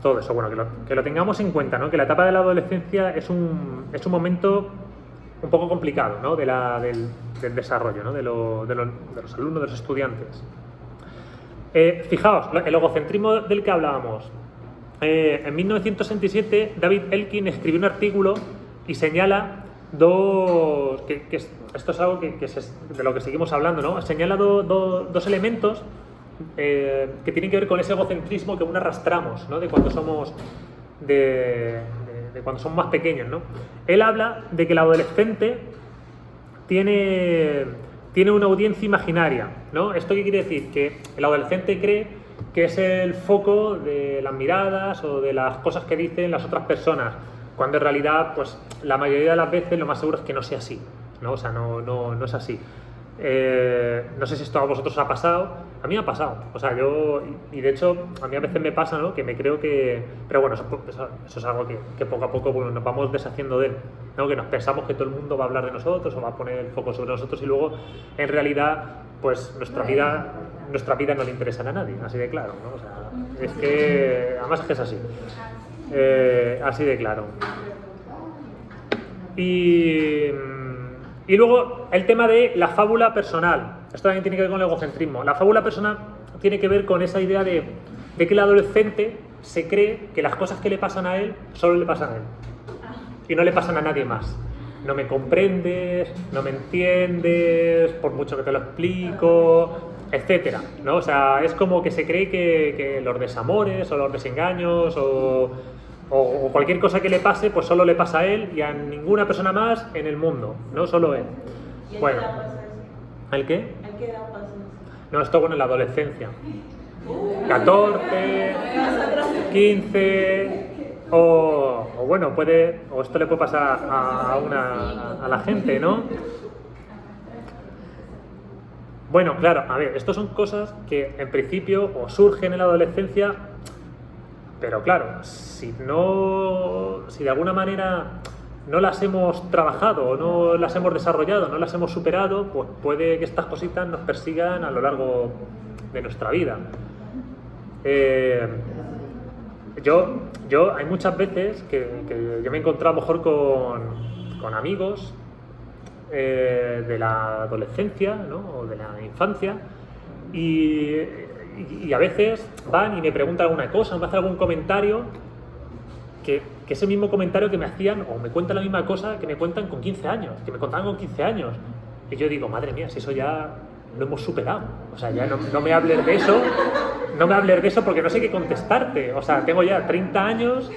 todo eso, bueno, que lo tengamos en cuenta, ¿no? Que la etapa de la adolescencia es un momento un poco complicado, ¿no? Del desarrollo, ¿no? de los alumnos, de los estudiantes. Fijaos, el egocentrismo del que hablábamos. En 1967, David Elkin escribió un artículo y señala dos... esto es algo de lo que seguimos hablando, ¿no? Señala dos elementos que tienen que ver con ese egocentrismo que aún arrastramos, ¿no? De cuando somos de cuando somos más pequeños, ¿no? Él habla de que el adolescente tiene una audiencia imaginaria, ¿no? ¿Esto qué quiere decir? Que el adolescente cree que es el foco de las miradas o de las cosas que dicen las otras personas, cuando en realidad, pues la mayoría de las veces lo más seguro es que no sea así, ¿no? O sea, no es así. No sé si esto a vosotros os ha pasado, a mí me ha pasado, o sea, y de hecho a mí a veces me pasa, ¿no? Que me creo que, pero bueno, eso es algo que poco a poco, bueno, nos vamos deshaciendo de él, ¿no? Que nos pensamos que todo el mundo va a hablar de nosotros o va a poner el foco sobre nosotros y luego en realidad pues nuestra vida no le interesa a nadie, así de claro, ¿no? O sea, es que además es que es así, así de claro. Y luego el tema de la fábula personal. Esto también tiene que ver con el egocentrismo. La fábula personal tiene que ver con esa idea de que el adolescente se cree que las cosas que le pasan a él solo le pasan a él y no le pasan a nadie más. No me comprendes, no me entiendes, por mucho que te lo explico, etcétera, ¿no? O sea, es como que se cree que los desamores o los desengaños o cualquier cosa que le pase, pues solo le pasa a él y a ninguna persona más en el mundo, no solo él. ¿Y a Bueno, qué edad pasa eso? ¿al qué? ¿A qué edad pasa eso? No, esto bueno en la adolescencia. 14, 15 o bueno, o esto le puede pasar a la gente, ¿no? Bueno, claro, a ver, estas son cosas que en principio o surgen en la adolescencia, pero claro, si de alguna manera no las hemos trabajado o no las hemos desarrollado, no las hemos superado, pues puede que estas cositas nos persigan a lo largo de nuestra vida. Yo hay muchas veces que yo me he encontrado a lo mejor con amigos de la adolescencia, ¿no? O de la infancia y a veces van y me preguntan alguna cosa, me hacen algún comentario que ese mismo comentario que me hacían o me cuentan la misma cosa que me cuentan con 15 años, que me contaban con 15 años. Y yo digo, madre mía, si eso ya lo hemos superado. O sea, ya no me hables de eso, no me hables de eso porque no sé qué contestarte. O sea, tengo ya 30 años,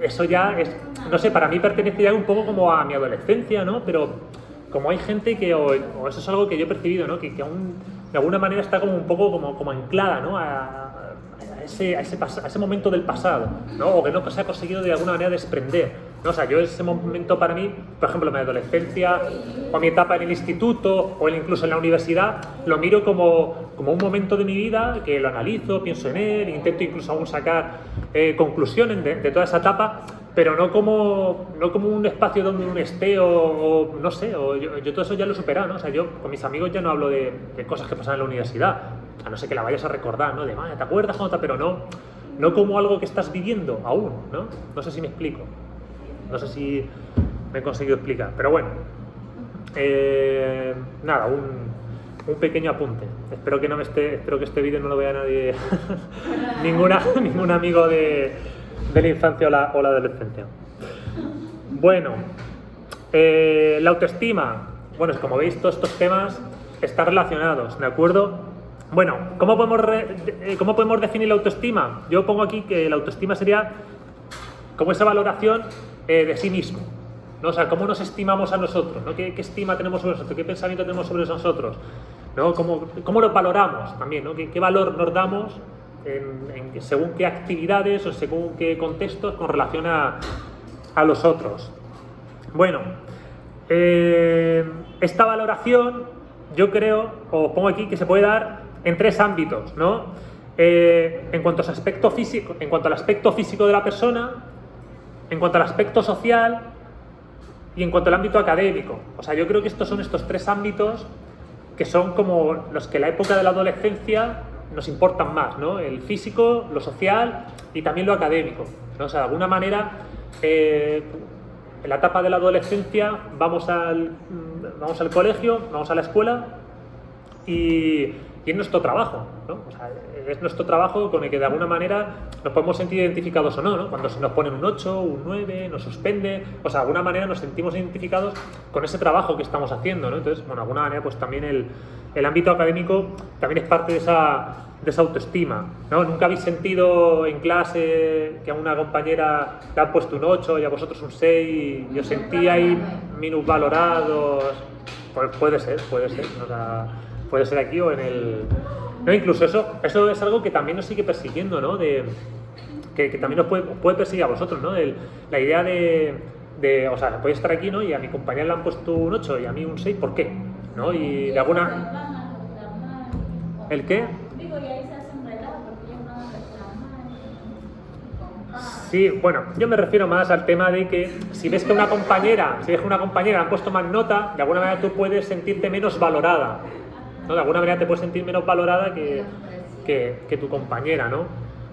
eso ya es, no sé, para mí pertenece ya un poco como a mi adolescencia, ¿no? Pero como hay gente que, o eso es algo que yo he percibido, ¿no? Que aún de alguna manera está como un poco como anclada, ¿no? A ese momento del pasado, ¿no? O que no se ha conseguido de alguna manera desprender, ¿no? O sea, yo ese momento para mí, por ejemplo, mi adolescencia o mi etapa en el instituto o incluso en la universidad, lo miro como un momento de mi vida que lo analizo, pienso en él, intento incluso aún sacar conclusiones de toda esa etapa, pero no como un espacio donde uno esté o no sé, o yo todo eso ya lo he superado, ¿no? O sea, yo con mis amigos ya no hablo de cosas que pasan en la universidad, a no ser que la vayas a recordar, ¿no? De, ¿te acuerdas cuando pero no como algo que estás viviendo aún, ¿no? No sé si me explico. No sé si me he conseguido explicar, pero bueno. Nada, un pequeño apunte. Espero que este vídeo no lo vea nadie, ningún amigo de la infancia o la adolescencia. Bueno, la autoestima. Bueno, como veis, todos estos temas están relacionados, ¿de acuerdo? Bueno, ¿cómo podemos definir la autoestima? Yo pongo aquí que la autoestima sería como esa valoración de sí mismo, ¿no? O sea, cómo nos estimamos a nosotros, ¿no? ¿Qué estima tenemos sobre nosotros? ¿Qué pensamiento tenemos sobre nosotros? ¿No? ¿Cómo lo valoramos también, ¿no? ¿Qué valor nos damos según qué actividades o según qué contextos con relación a los otros? Bueno, esta valoración yo creo, o pongo aquí, que se puede dar en tres ámbitos, ¿no? En cuanto al aspecto físico de la persona, en cuanto al aspecto social y en cuanto al ámbito académico. O sea, yo creo que estos son estos tres ámbitos que son como los que en la época de la adolescencia nos importan más, ¿no? El físico, lo social y también lo académico, ¿no? O sea, de alguna manera, en la etapa de la adolescencia vamos al colegio, vamos a la escuela y y es nuestro trabajo, ¿no? O sea, es nuestro trabajo con el que de alguna manera nos podemos sentir identificados o no, ¿no? Cuando se nos ponen un 8, un 9, nos suspende, o sea, de alguna manera nos sentimos identificados con ese trabajo que estamos haciendo, ¿no? Entonces, bueno, de alguna manera pues también el ámbito académico también es parte de esa autoestima, ¿no? ¿Nunca habéis sentido en clase que a una compañera le han puesto un 8 y a vosotros un 6 y os sentíais minusvalorados? Pues puede ser, o sea, puede ser aquí o en el... No, incluso eso es algo que también nos sigue persiguiendo, ¿no? Que también os puede perseguir a vosotros, ¿no? La idea o sea, podéis estar aquí, ¿no? Y a mi compañera le han puesto un 8 y a mí un 6, ¿por qué? ¿No? Y de alguna... ¿El qué? Digo, y ahí se hacen relajo porque ellos van a reclamar. Sí, bueno, yo me refiero más al tema de que si ves que una compañera le han puesto más nota, de alguna manera tú puedes sentirte menos valorada, ¿no? De alguna manera te puedes sentir menos valorada que tu compañera, ¿no?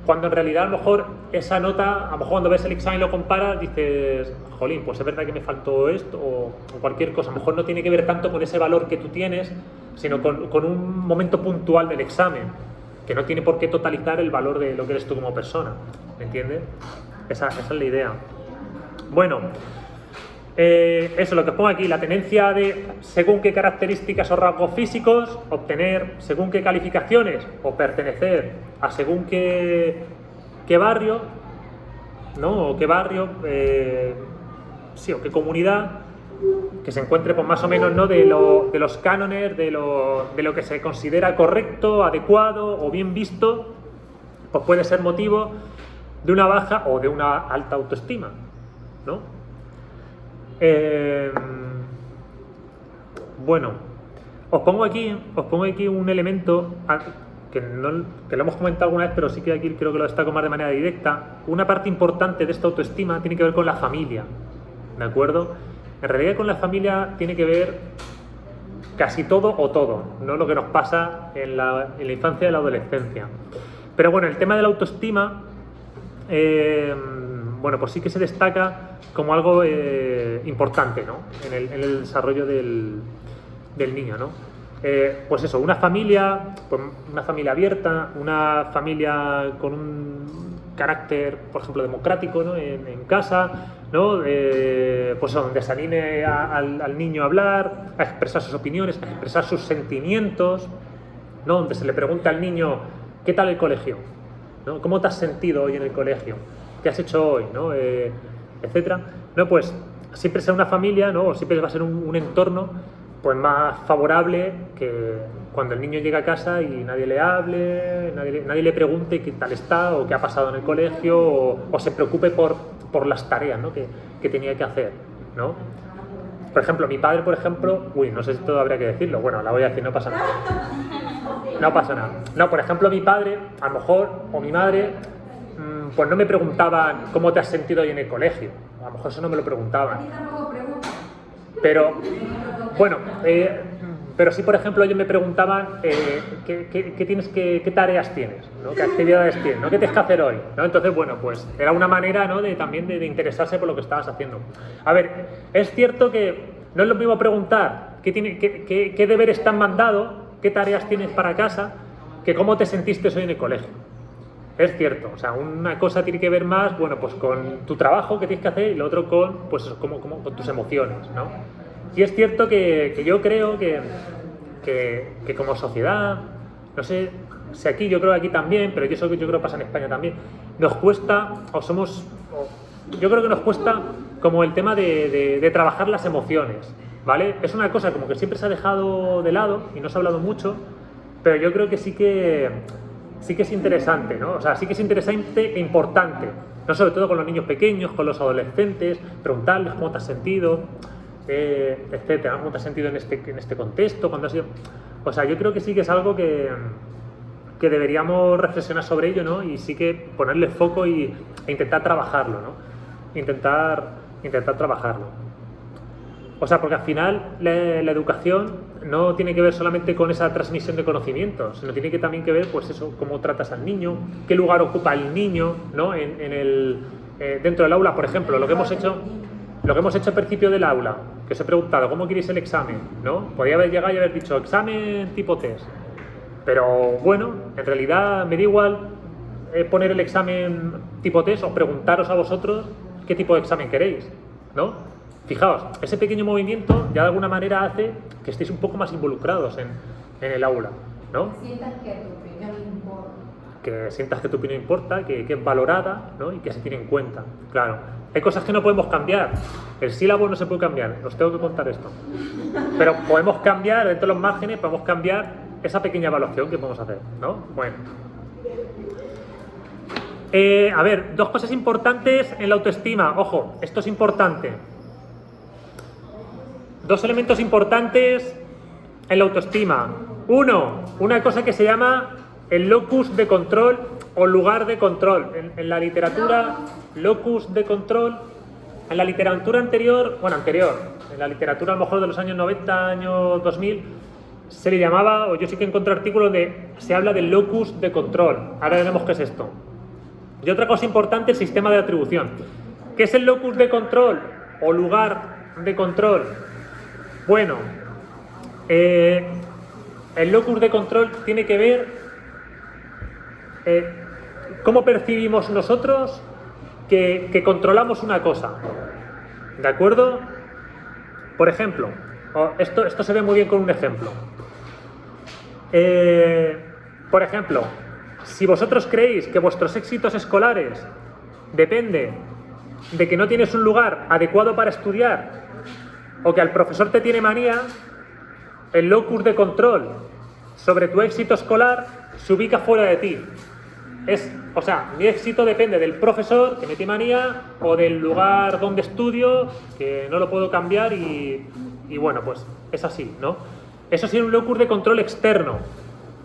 Cuando en realidad a lo mejor esa nota, a lo mejor cuando ves el examen y lo comparas, dices, jolín, pues es verdad que me faltó esto o cualquier cosa. A lo mejor no tiene que ver tanto con ese valor que tú tienes, sino con un momento puntual del examen, que no tiene por qué totalizar el valor de lo que eres tú como persona, ¿me entiendes? Esa es la idea. Bueno, eso, lo que os pongo aquí, la tendencia de según qué características o rasgos físicos, obtener según qué calificaciones o pertenecer a según qué barrio, ¿no? O qué barrio, sí, o qué comunidad, que se encuentre pues más o menos, ¿no? de los cánones, de lo que se considera correcto, adecuado o bien visto, pues puede ser motivo de una baja o de una alta autoestima, ¿no? Bueno, os pongo aquí un elemento que lo hemos comentado alguna vez, pero sí que aquí creo que lo destaco más de manera directa. Una parte importante de esta autoestima tiene que ver con la familia, ¿de acuerdo? En realidad con la familia tiene que ver casi todo o todo, no lo que nos pasa en la infancia y la adolescencia. Pero bueno, el tema de la autoestima, bueno, pues sí que se destaca como algo importante, ¿no? En el desarrollo del niño, ¿no? Pues eso, una familia abierta, una familia con un carácter, por ejemplo, democrático, ¿no? En casa, ¿no? Pues donde se anime al niño a hablar, a expresar sus opiniones, a expresar sus sentimientos, ¿no? Donde se le pregunta al niño, ¿qué tal el colegio? ¿No? ¿Cómo te has sentido hoy en el colegio? ¿Qué has hecho hoy? ¿No? Etcétera. No, pues siempre será una familia, ¿no? O siempre va a ser un entorno pues más favorable que cuando el niño llega a casa y nadie le hable, nadie le pregunte qué tal está o qué ha pasado en el colegio o se preocupe por las tareas, ¿no? que tenía que hacer, ¿no? Por ejemplo, mi padre, no sé si todo habría que decirlo, bueno, la voy a decir, no pasa nada. No pasa nada. No, por ejemplo, mi padre, a lo mejor, o mi madre, pues no me preguntaban cómo te has sentido hoy en el colegio. A lo mejor eso no me lo preguntaban. A ti tampoco preguntan. Pero, bueno, pero sí, por ejemplo, ellos me preguntaban qué tareas tienes, ¿no? ¿Qué actividades tienes, ¿no? ¿Qué tienes que hacer hoy? ¿No? Entonces, bueno, pues era una manera, ¿no? también de interesarse por lo que estabas haciendo. A ver, es cierto que no es lo mismo preguntar qué deberes te han mandado, qué tareas tienes para casa, que cómo te sentiste hoy en el colegio. Es cierto, o sea, una cosa tiene que ver más, bueno, pues con tu trabajo que tienes que hacer y lo otro con, pues eso, con tus emociones, ¿no? Y es cierto que yo creo que como sociedad, no sé si aquí, yo creo que aquí también, pero yo creo que pasa en España también, nos cuesta, yo creo que nos cuesta como el tema de trabajar las emociones, ¿vale? Es una cosa como que siempre se ha dejado de lado y no se ha hablado mucho, pero yo creo que sí que es interesante, ¿no? O sea, sí que es interesante e importante, no sobre todo con los niños pequeños, con los adolescentes, preguntarles cómo te has sentido, etcétera, cómo te has sentido en este contexto, cuando has sido... O sea, yo creo que sí que es algo que deberíamos reflexionar sobre ello, ¿no? Y sí que ponerle foco e intentar trabajarlo, ¿no? Intentar trabajarlo. O sea, porque al final la educación no tiene que ver solamente con esa transmisión de conocimientos, sino tiene que también que ver, pues eso, cómo tratas al niño, qué lugar ocupa el niño, ¿no? Dentro del aula, por ejemplo, lo que hemos hecho al principio del aula, que os he preguntado, ¿cómo queréis el examen? ¿No? Podría haber llegado y haber dicho, examen tipo test. Pero bueno, en realidad me da igual poner el examen tipo test o preguntaros a vosotros qué tipo de examen queréis, ¿no? Fijaos, ese pequeño movimiento ya de alguna manera hace que estéis un poco más involucrados en el aula, ¿no? Sientas que tu opinión importa. Que sientas que tu opinión importa, que es valorada, ¿no? Y que se tiene en cuenta. Claro, hay cosas que no podemos cambiar. El sílabo no se puede cambiar, os tengo que contar esto. Pero podemos cambiar, dentro de los márgenes, podemos cambiar esa pequeña evaluación que podemos hacer, ¿no? Bueno. A ver, dos cosas importantes en la autoestima. Ojo, esto es importante. Dos elementos importantes en la autoestima. Uno, una cosa que se llama el locus de control o lugar de control. En la literatura, locus de control. En la literatura anterior, en la literatura a lo mejor de los años 90, años 2000, se le llamaba, o yo sí que encontré artículos se habla del locus de control. Ahora veremos qué es esto. Y otra cosa importante, el sistema de atribución. ¿Qué es el locus de control o lugar de control? Bueno, el locus de control tiene que ver cómo percibimos nosotros que controlamos una cosa. ¿De acuerdo? Por ejemplo, esto se ve muy bien con un ejemplo. Por ejemplo, si vosotros creéis que vuestros éxitos escolares dependen de que no tienes un lugar adecuado para estudiar o que al profesor te tiene manía, el locus de control sobre tu éxito escolar se ubica fuera de ti. O sea, mi éxito depende del profesor que me tiene manía o del lugar donde estudio, que no lo puedo cambiar y bueno, pues es así, ¿no? Eso sí es un locus de control externo,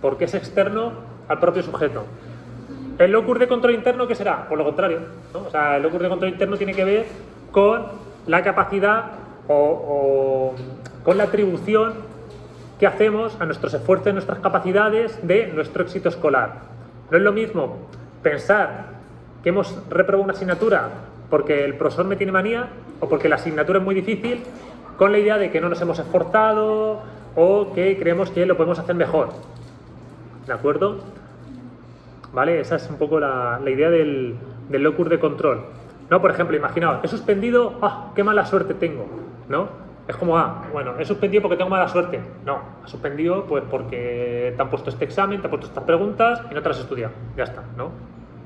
porque es externo al propio sujeto. El locus de control interno, ¿qué será? Por lo contrario, ¿no? O sea, el locus de control interno tiene que ver con la capacidad o con la atribución que hacemos a nuestros esfuerzos y nuestras capacidades de nuestro éxito escolar. No es lo mismo pensar que hemos reprobado una asignatura porque el profesor me tiene manía o porque la asignatura es muy difícil, con la idea de que no nos hemos esforzado o que creemos que lo podemos hacer mejor. ¿De acuerdo? ¿Vale? Esa es un poco la idea del locus de control. ¿No? Por ejemplo, imaginaos, he suspendido, qué mala suerte tengo, ¿no? Es como, bueno, he suspendido porque tengo mala suerte. No, has suspendido pues porque te han puesto este examen, te han puesto estas preguntas y no te las has estudiado. Ya está, ¿no?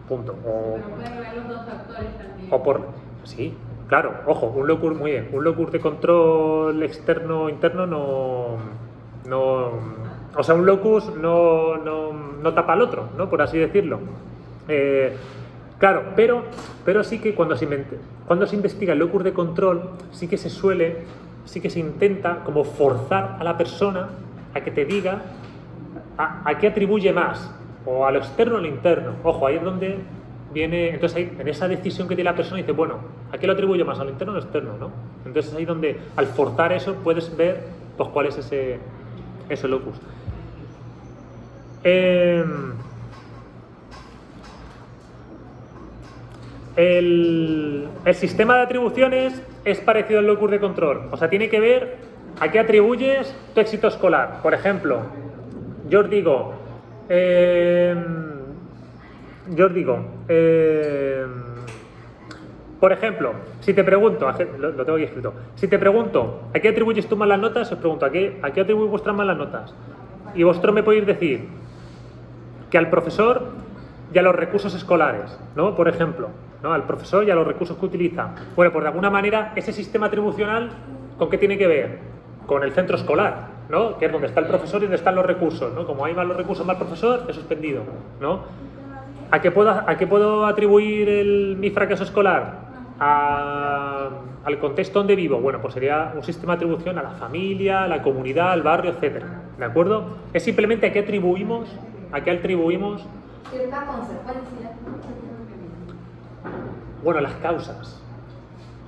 Punto. Pero pueden ver los dos factores también. Sí, claro, ojo, un locus, muy bien, un locus de control externo interno no, o sea, un locus no tapa al otro, ¿no? Por así decirlo. Claro, pero sí que cuando se investiga el locus de control, sí que se intenta como forzar a la persona a que te diga a qué atribuye más, o a lo externo o a lo interno. Ojo, ahí es donde viene, entonces ahí, en esa decisión que tiene la persona dice, bueno, ¿a qué lo atribuyo más, a lo interno o a lo externo, no? Entonces ahí donde al forzar eso puedes ver pues cuál es ese locus. El sistema de atribuciones es parecido al locus de control, o sea, tiene que ver a qué atribuyes tu éxito escolar. Por ejemplo, yo os digo, por ejemplo, si te pregunto, lo tengo aquí escrito, si te pregunto ¿a qué atribuyes tú malas notas? Os pregunto, ¿a qué atribuís vuestras malas notas? Y vosotros me podéis decir que al profesor y a los recursos escolares, ¿no? Por ejemplo, ¿no? Al profesor y a los recursos que utiliza. Bueno, pues de alguna manera ese sistema atribucional, ¿con qué tiene que ver? Con el centro escolar, ¿no? Que es donde está el profesor y donde están los recursos, ¿no? Como hay más los recursos, más el profesor, he suspendido, ¿no? ¿A qué puedo atribuir mi fracaso escolar? Al contexto donde vivo. Bueno, pues sería un sistema de atribución a la familia, a la comunidad, al barrio, etcétera. ¿De acuerdo? Es simplemente a qué atribuimos Cierta consecuencia. bueno, las causas.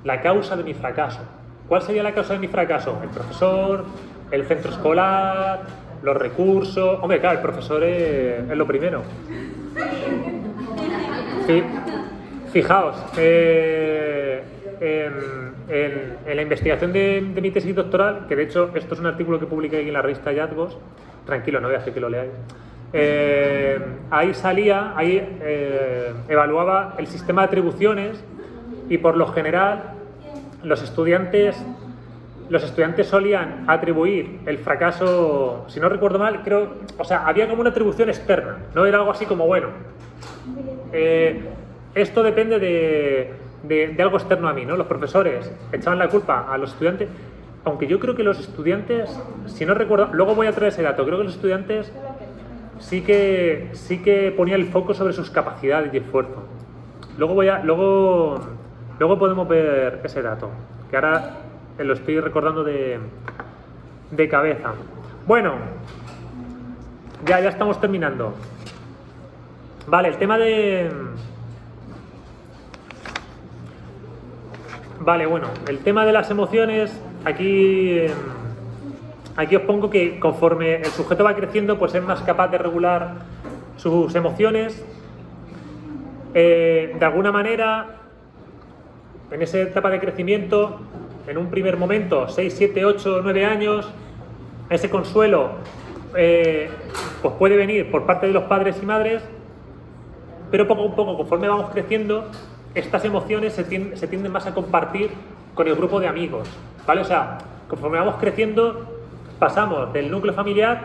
La causa de mi fracaso. ¿Cuál sería la causa de mi fracaso? El profesor, el centro escolar, los recursos. Hombre, claro, el profesor es lo primero. Fijaos, en la investigación de mi tesis doctoral, que de hecho esto es un artículo que publiqué aquí en la revista Hallazgos, tranquilo, no voy a hacer que lo leáis, ahí evaluaba el sistema de atribuciones y por lo general los estudiantes solían atribuir el fracaso, si no recuerdo mal, creo, o sea, había como una atribución externa, no era algo así como, bueno, esto depende de algo externo a mí, ¿no? Los profesores echaban la culpa a los estudiantes, aunque yo creo que los estudiantes, si no recuerdo, luego voy a traer ese dato, creo que los estudiantes sí que ponían el foco sobre sus capacidades y esfuerzo. Luego podemos ver ese dato, que ahora lo estoy recordando de cabeza. Bueno, ya estamos terminando. Vale, el tema de... Vale, bueno, el tema de las emociones, aquí os pongo que conforme el sujeto va creciendo, pues es más capaz de regular sus emociones. De alguna manera, en esa etapa de crecimiento, en un primer momento, 6, 7, 8, 9 años, ese consuelo pues puede venir por parte de los padres y madres, pero poco a poco, conforme vamos creciendo, estas emociones se tienden más a compartir con el grupo de amigos, ¿vale? O sea, conforme vamos creciendo, pasamos del núcleo familiar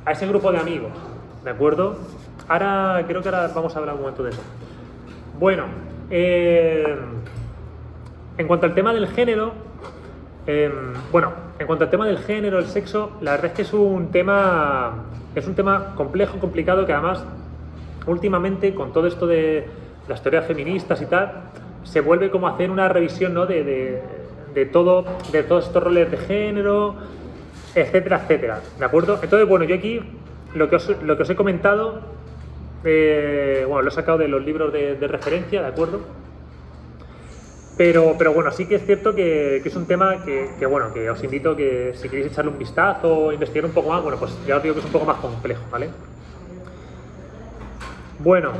a ese grupo de amigos, ¿de acuerdo? Creo que ahora vamos a hablar un momento de eso. Bueno, en cuanto al tema del género, el sexo, la verdad es que es un tema complejo, complicado, que además últimamente con todo esto de las teorías feministas y tal, se vuelve como a hacer una revisión, ¿no? de todos estos roles de género, etcétera, etcétera, ¿de acuerdo? Entonces, bueno, yo aquí lo que os he comentado, lo he sacado de los libros de referencia, ¿de acuerdo? Pero bueno, sí que es cierto que es un tema que os invito que si queréis echarle un vistazo o investigar un poco más, bueno, pues ya os digo que es un poco más complejo, ¿vale? Bueno,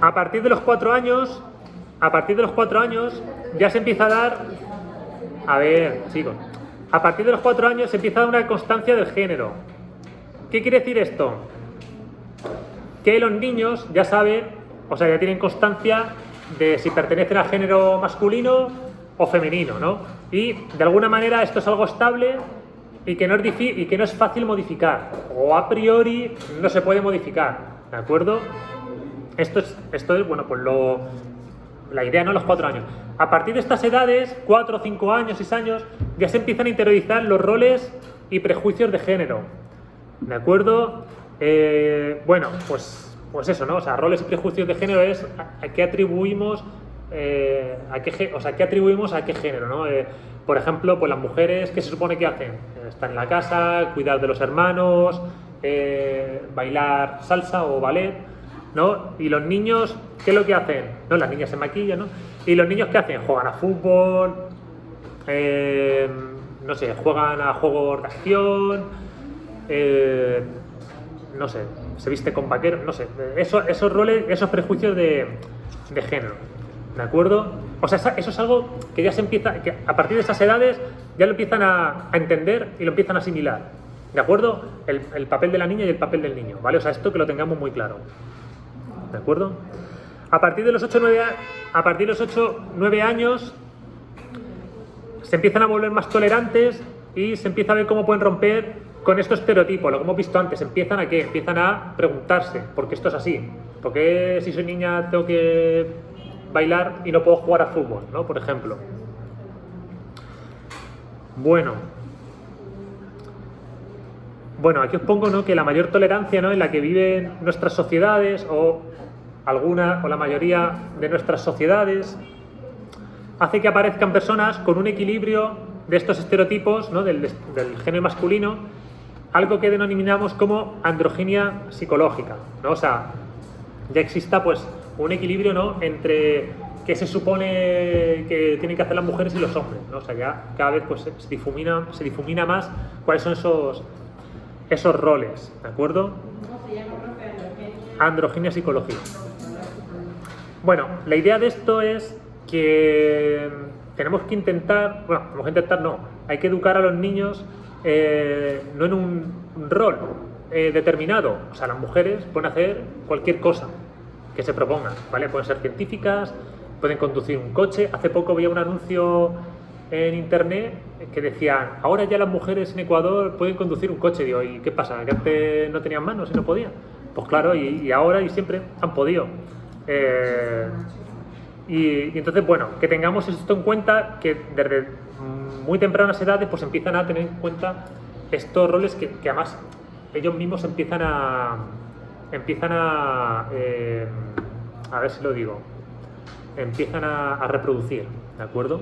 a partir de los 4 años ya se empieza a dar, a ver, chicos, a partir de los 4 años se empieza a dar una constancia del género. ¿Qué quiere decir esto? Que los niños ya saben, o sea, ya tienen constancia de si pertenecen al género masculino o femenino, ¿no? Y de alguna manera esto es algo estable y que no es fácil modificar, o a priori no se puede modificar, ¿de acuerdo? Esto es bueno, pues la idea, ¿no? Los 4 años. A partir de estas edades, 4, 5 años, 6 años, ya se empiezan a interiorizar los roles y prejuicios de género, ¿de acuerdo? Pues eso, ¿no? O sea, roles y prejuicios de género es a qué atribuimos, a qué género, ¿no? Por ejemplo, pues las mujeres, ¿qué se supone que hacen? Están en la casa, cuidar de los hermanos, bailar salsa o ballet, ¿no? Y los niños, ¿qué es lo que hacen? ¿No? Las niñas se maquillan, ¿no? Y los niños, ¿qué hacen? Juegan a fútbol, no sé, juegan a juegos de acción, no sé, se viste con vaqueros, no sé, esos roles, esos prejuicios de género, ¿de acuerdo? O sea, eso es algo que ya se empieza, que a partir de esas edades ya lo empiezan a entender y lo empiezan a asimilar, ¿de acuerdo? El papel de la niña y el papel del niño, ¿vale? O sea, esto que lo tengamos muy claro, ¿de acuerdo? A partir de los 8 o 9 años se empiezan a volver más tolerantes y se empieza a ver cómo pueden romper con estos estereotipos, lo que hemos visto antes. Empiezan a preguntarse, ¿por qué esto es así? ¿Por qué si soy niña tengo que bailar y no puedo jugar a fútbol, ¿no? Por ejemplo. Bueno, aquí os pongo, ¿no?, que la mayor tolerancia, ¿no?, en la que viven nuestras sociedades, o la mayoría de nuestras sociedades, hace que aparezcan personas con un equilibrio de estos estereotipos, ¿no?, del género masculino, algo que denominamos como androginia psicológica, ¿no? O sea, ya exista pues un equilibrio, ¿no?, entre qué se supone que tienen que hacer las mujeres y los hombres, ¿no? O sea, ya cada vez pues se difumina más cuáles son esos roles, ¿de acuerdo? ¿Cómo se llama, profe? Androginia psicológica. Bueno, la idea de esto es que tenemos que intentar, bueno, tenemos que intentar no, hay que educar a los niños no en un rol determinado. O sea, las mujeres pueden hacer cualquier cosa que se propongan, ¿vale? Pueden ser científicas, pueden conducir un coche. Hace poco veía un anuncio en internet que decían, ahora ya las mujeres en Ecuador pueden conducir un coche. Digo, ¿y qué pasa? ¿Que antes no tenían manos y no podían? Pues claro, y ahora y siempre han podido. Y entonces, bueno, que tengamos esto en cuenta, que desde muy tempranas edades pues empiezan a tener en cuenta estos roles que además ellos mismos empiezan a ver si lo digo, empiezan a reproducir, ¿de acuerdo?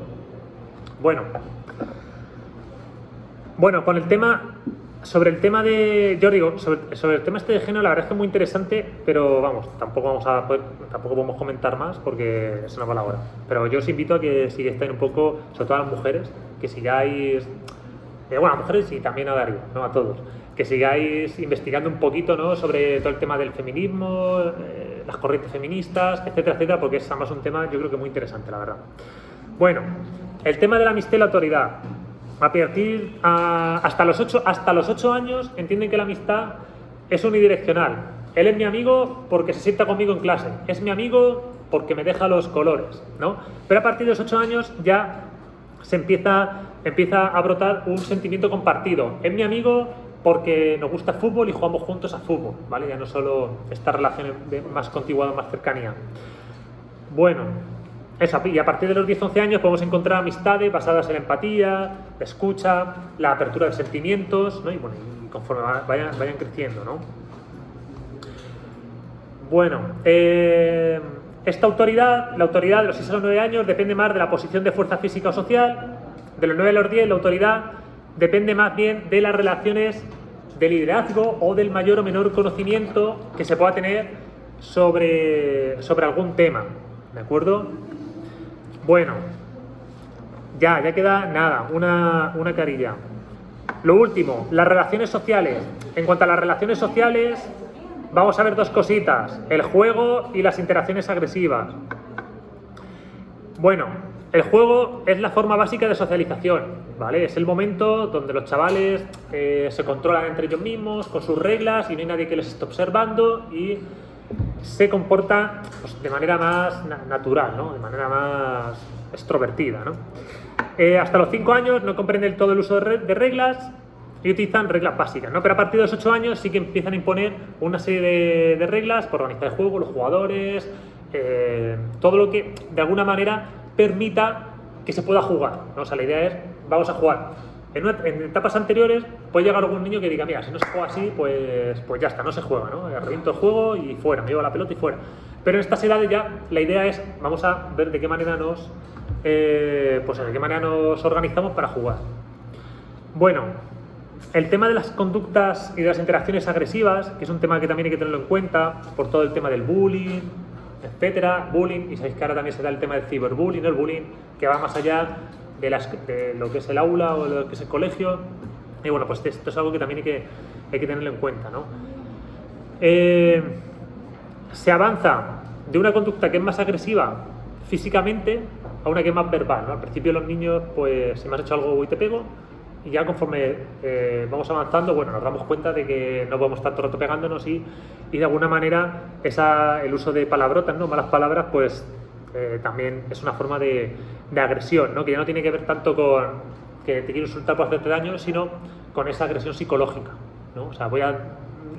Bueno, con el tema, sobre el tema de, yo digo, sobre el tema este de género, la verdad es que es muy interesante, pero vamos, tampoco podemos comentar más porque se nos va la hora. Pero yo os invito a que sigáis un poco, sobre todo a las mujeres, que sigáis, bueno, a mujeres y también a Darío, ¿no? A todos, que sigáis investigando un poquito, ¿no? Sobre todo el tema del feminismo, las corrientes feministas, etcétera, etcétera, porque es además un tema yo creo que muy interesante, la verdad. Bueno, el tema de la amistad y la autoridad. Hasta los 8 años entienden que la amistad es unidireccional. Él es mi amigo porque se sienta conmigo en clase, es mi amigo porque me deja los colores, ¿no? Pero a partir de los 8 años ya se empieza a brotar un sentimiento compartido. Es mi amigo porque nos gusta el fútbol y jugamos juntos a fútbol, ¿vale? Ya no solo esta relación de más contiguidad, más cercanía. Bueno, eso, y a partir de los 10-11 años podemos encontrar amistades basadas en la empatía, la escucha, la apertura de sentimientos, ¿no? Y bueno, y conforme vayan creciendo, ¿no? Bueno, esta autoridad, la autoridad de los 6 a los 9 años depende más de la posición de fuerza física o social. De los 9 a los 10 la autoridad depende más bien de las relaciones de liderazgo o del mayor o menor conocimiento que se pueda tener sobre algún tema, ¿de acuerdo? Bueno, ya queda nada, una carilla. Lo último, las relaciones sociales. En cuanto a las relaciones sociales, vamos a ver dos cositas, el juego y las interacciones agresivas. Bueno, el juego es la forma básica de socialización, ¿vale? Es el momento donde los chavales se controlan entre ellos mismos, con sus reglas, y no hay nadie que les esté observando y se comporta pues, de manera más natural, ¿no? De manera más extrovertida, ¿no? Hasta los 5 años no comprenden todo el uso de reglas y utilizan reglas básicas, ¿no? Pero a partir de los 8 años sí que empiezan a imponer una serie de reglas por organizar el juego, los jugadores, todo lo que de alguna manera permita que se pueda jugar, ¿no? O sea, la idea es, vamos a jugar. En etapas anteriores puede llegar algún niño que diga, mira, si no se juega así, pues ya está, no se juega, ¿no? Reviento el juego y fuera, me llevo la pelota y fuera. Pero en estas edades ya la idea es, vamos a ver de qué manera nos organizamos para jugar. Bueno, el tema de las conductas y de las interacciones agresivas, que es un tema que también hay que tenerlo en cuenta por todo el tema del bullying, etcétera, bullying, y sabéis que ahora también se da el tema del ciberbullying, ¿no? El bullying que va más allá de lo que es el aula o lo que es el colegio. Y bueno, pues esto es algo que también hay que tenerlo en cuenta, ¿no? Se avanza de una conducta que es más agresiva físicamente a una que es más verbal, ¿no? Al principio los niños, pues si me has hecho algo y te pego, y ya conforme vamos avanzando, bueno, nos damos cuenta de que no podemos estar todo el rato pegándonos y de alguna manera el uso de palabrotas, ¿no? Malas palabras, pues también es una forma de agresión, ¿no? Que ya no tiene que ver tanto con que te quiero insultar por hacerte daño, sino con esa agresión psicológica, ¿no? O sea, voy a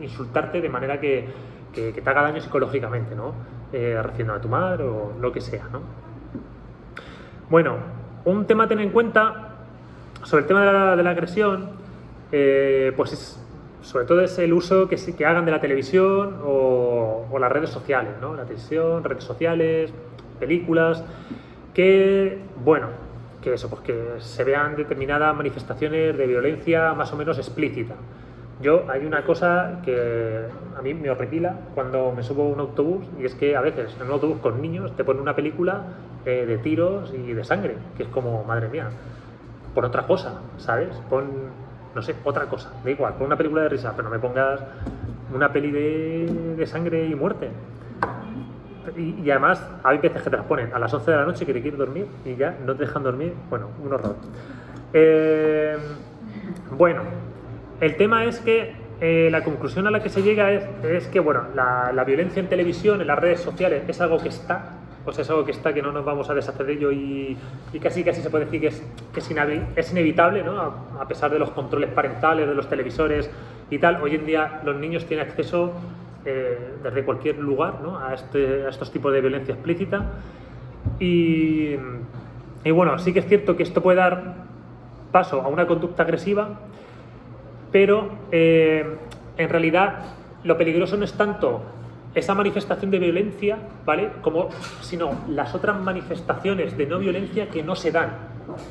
insultarte de manera que te haga daño psicológicamente, ¿no? Refiriéndome a tu madre o lo que sea, ¿no? Bueno, un tema a tener en cuenta sobre el tema de la agresión, pues sobre todo es el uso que hagan de la televisión o las redes sociales, ¿no? La televisión, redes sociales, películas, que se vean determinadas manifestaciones de violencia más o menos explícita. Hay una cosa que a mí me horripila cuando me subo a un autobús, y es que a veces en un autobús con niños te ponen una película de tiros y de sangre, que es como, madre mía, pon otra cosa, ¿sabes? No sé, otra cosa, da igual, pon una película de risa, pero no me pongas una peli de sangre y muerte. Y además hay veces que te las ponen a las 11 de la noche que te quieres dormir y ya no te dejan dormir. Bueno, un horror. Bueno, el tema es que la conclusión a la que se llega es que bueno, la violencia en televisión, en las redes sociales, es algo que está, o sea, es algo que está, que no nos vamos a deshacer de ello y casi se puede decir que es inevitable, ¿no? A pesar de los controles parentales, de los televisores y tal. Hoy en día los niños tienen acceso desde cualquier lugar, ¿no? a estos tipos de violencia explícita y bueno, sí que es cierto que esto puede dar paso a una conducta agresiva, pero en realidad lo peligroso no es tanto esa manifestación de violencia, ¿vale? Sino las otras manifestaciones de no violencia que no se dan,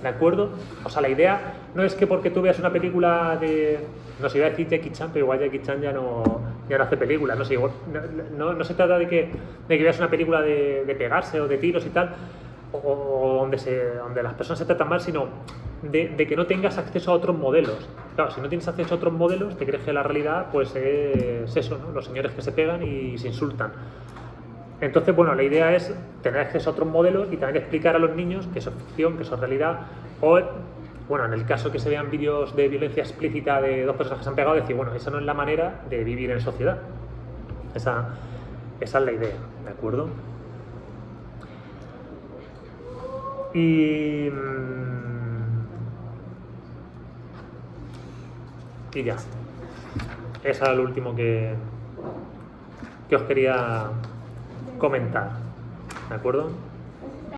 ¿de acuerdo? O sea, la idea no es que porque tú veas una película no se iba a decir Jackie Chan, pero igual Jackie Chan ya no hace películas, no sé, no se trata de que veas una película de pegarse o de tiros y tal, o donde las personas se tratan mal, sino de que no tengas acceso a otros modelos. Claro, si no tienes acceso a otros modelos, te crees que la realidad pues es eso, ¿no? Los señores que se pegan y se insultan. Entonces, bueno, la idea es tener acceso a otros modelos y también explicar a los niños que eso es ficción, que eso es realidad, o, bueno, en el caso que se vean vídeos de violencia explícita de dos personas que se han pegado, decir, bueno, esa no es la manera de vivir en sociedad. Esa es la idea, ¿de acuerdo? Y ya. Eso era lo último que os quería comentar. ¿De acuerdo?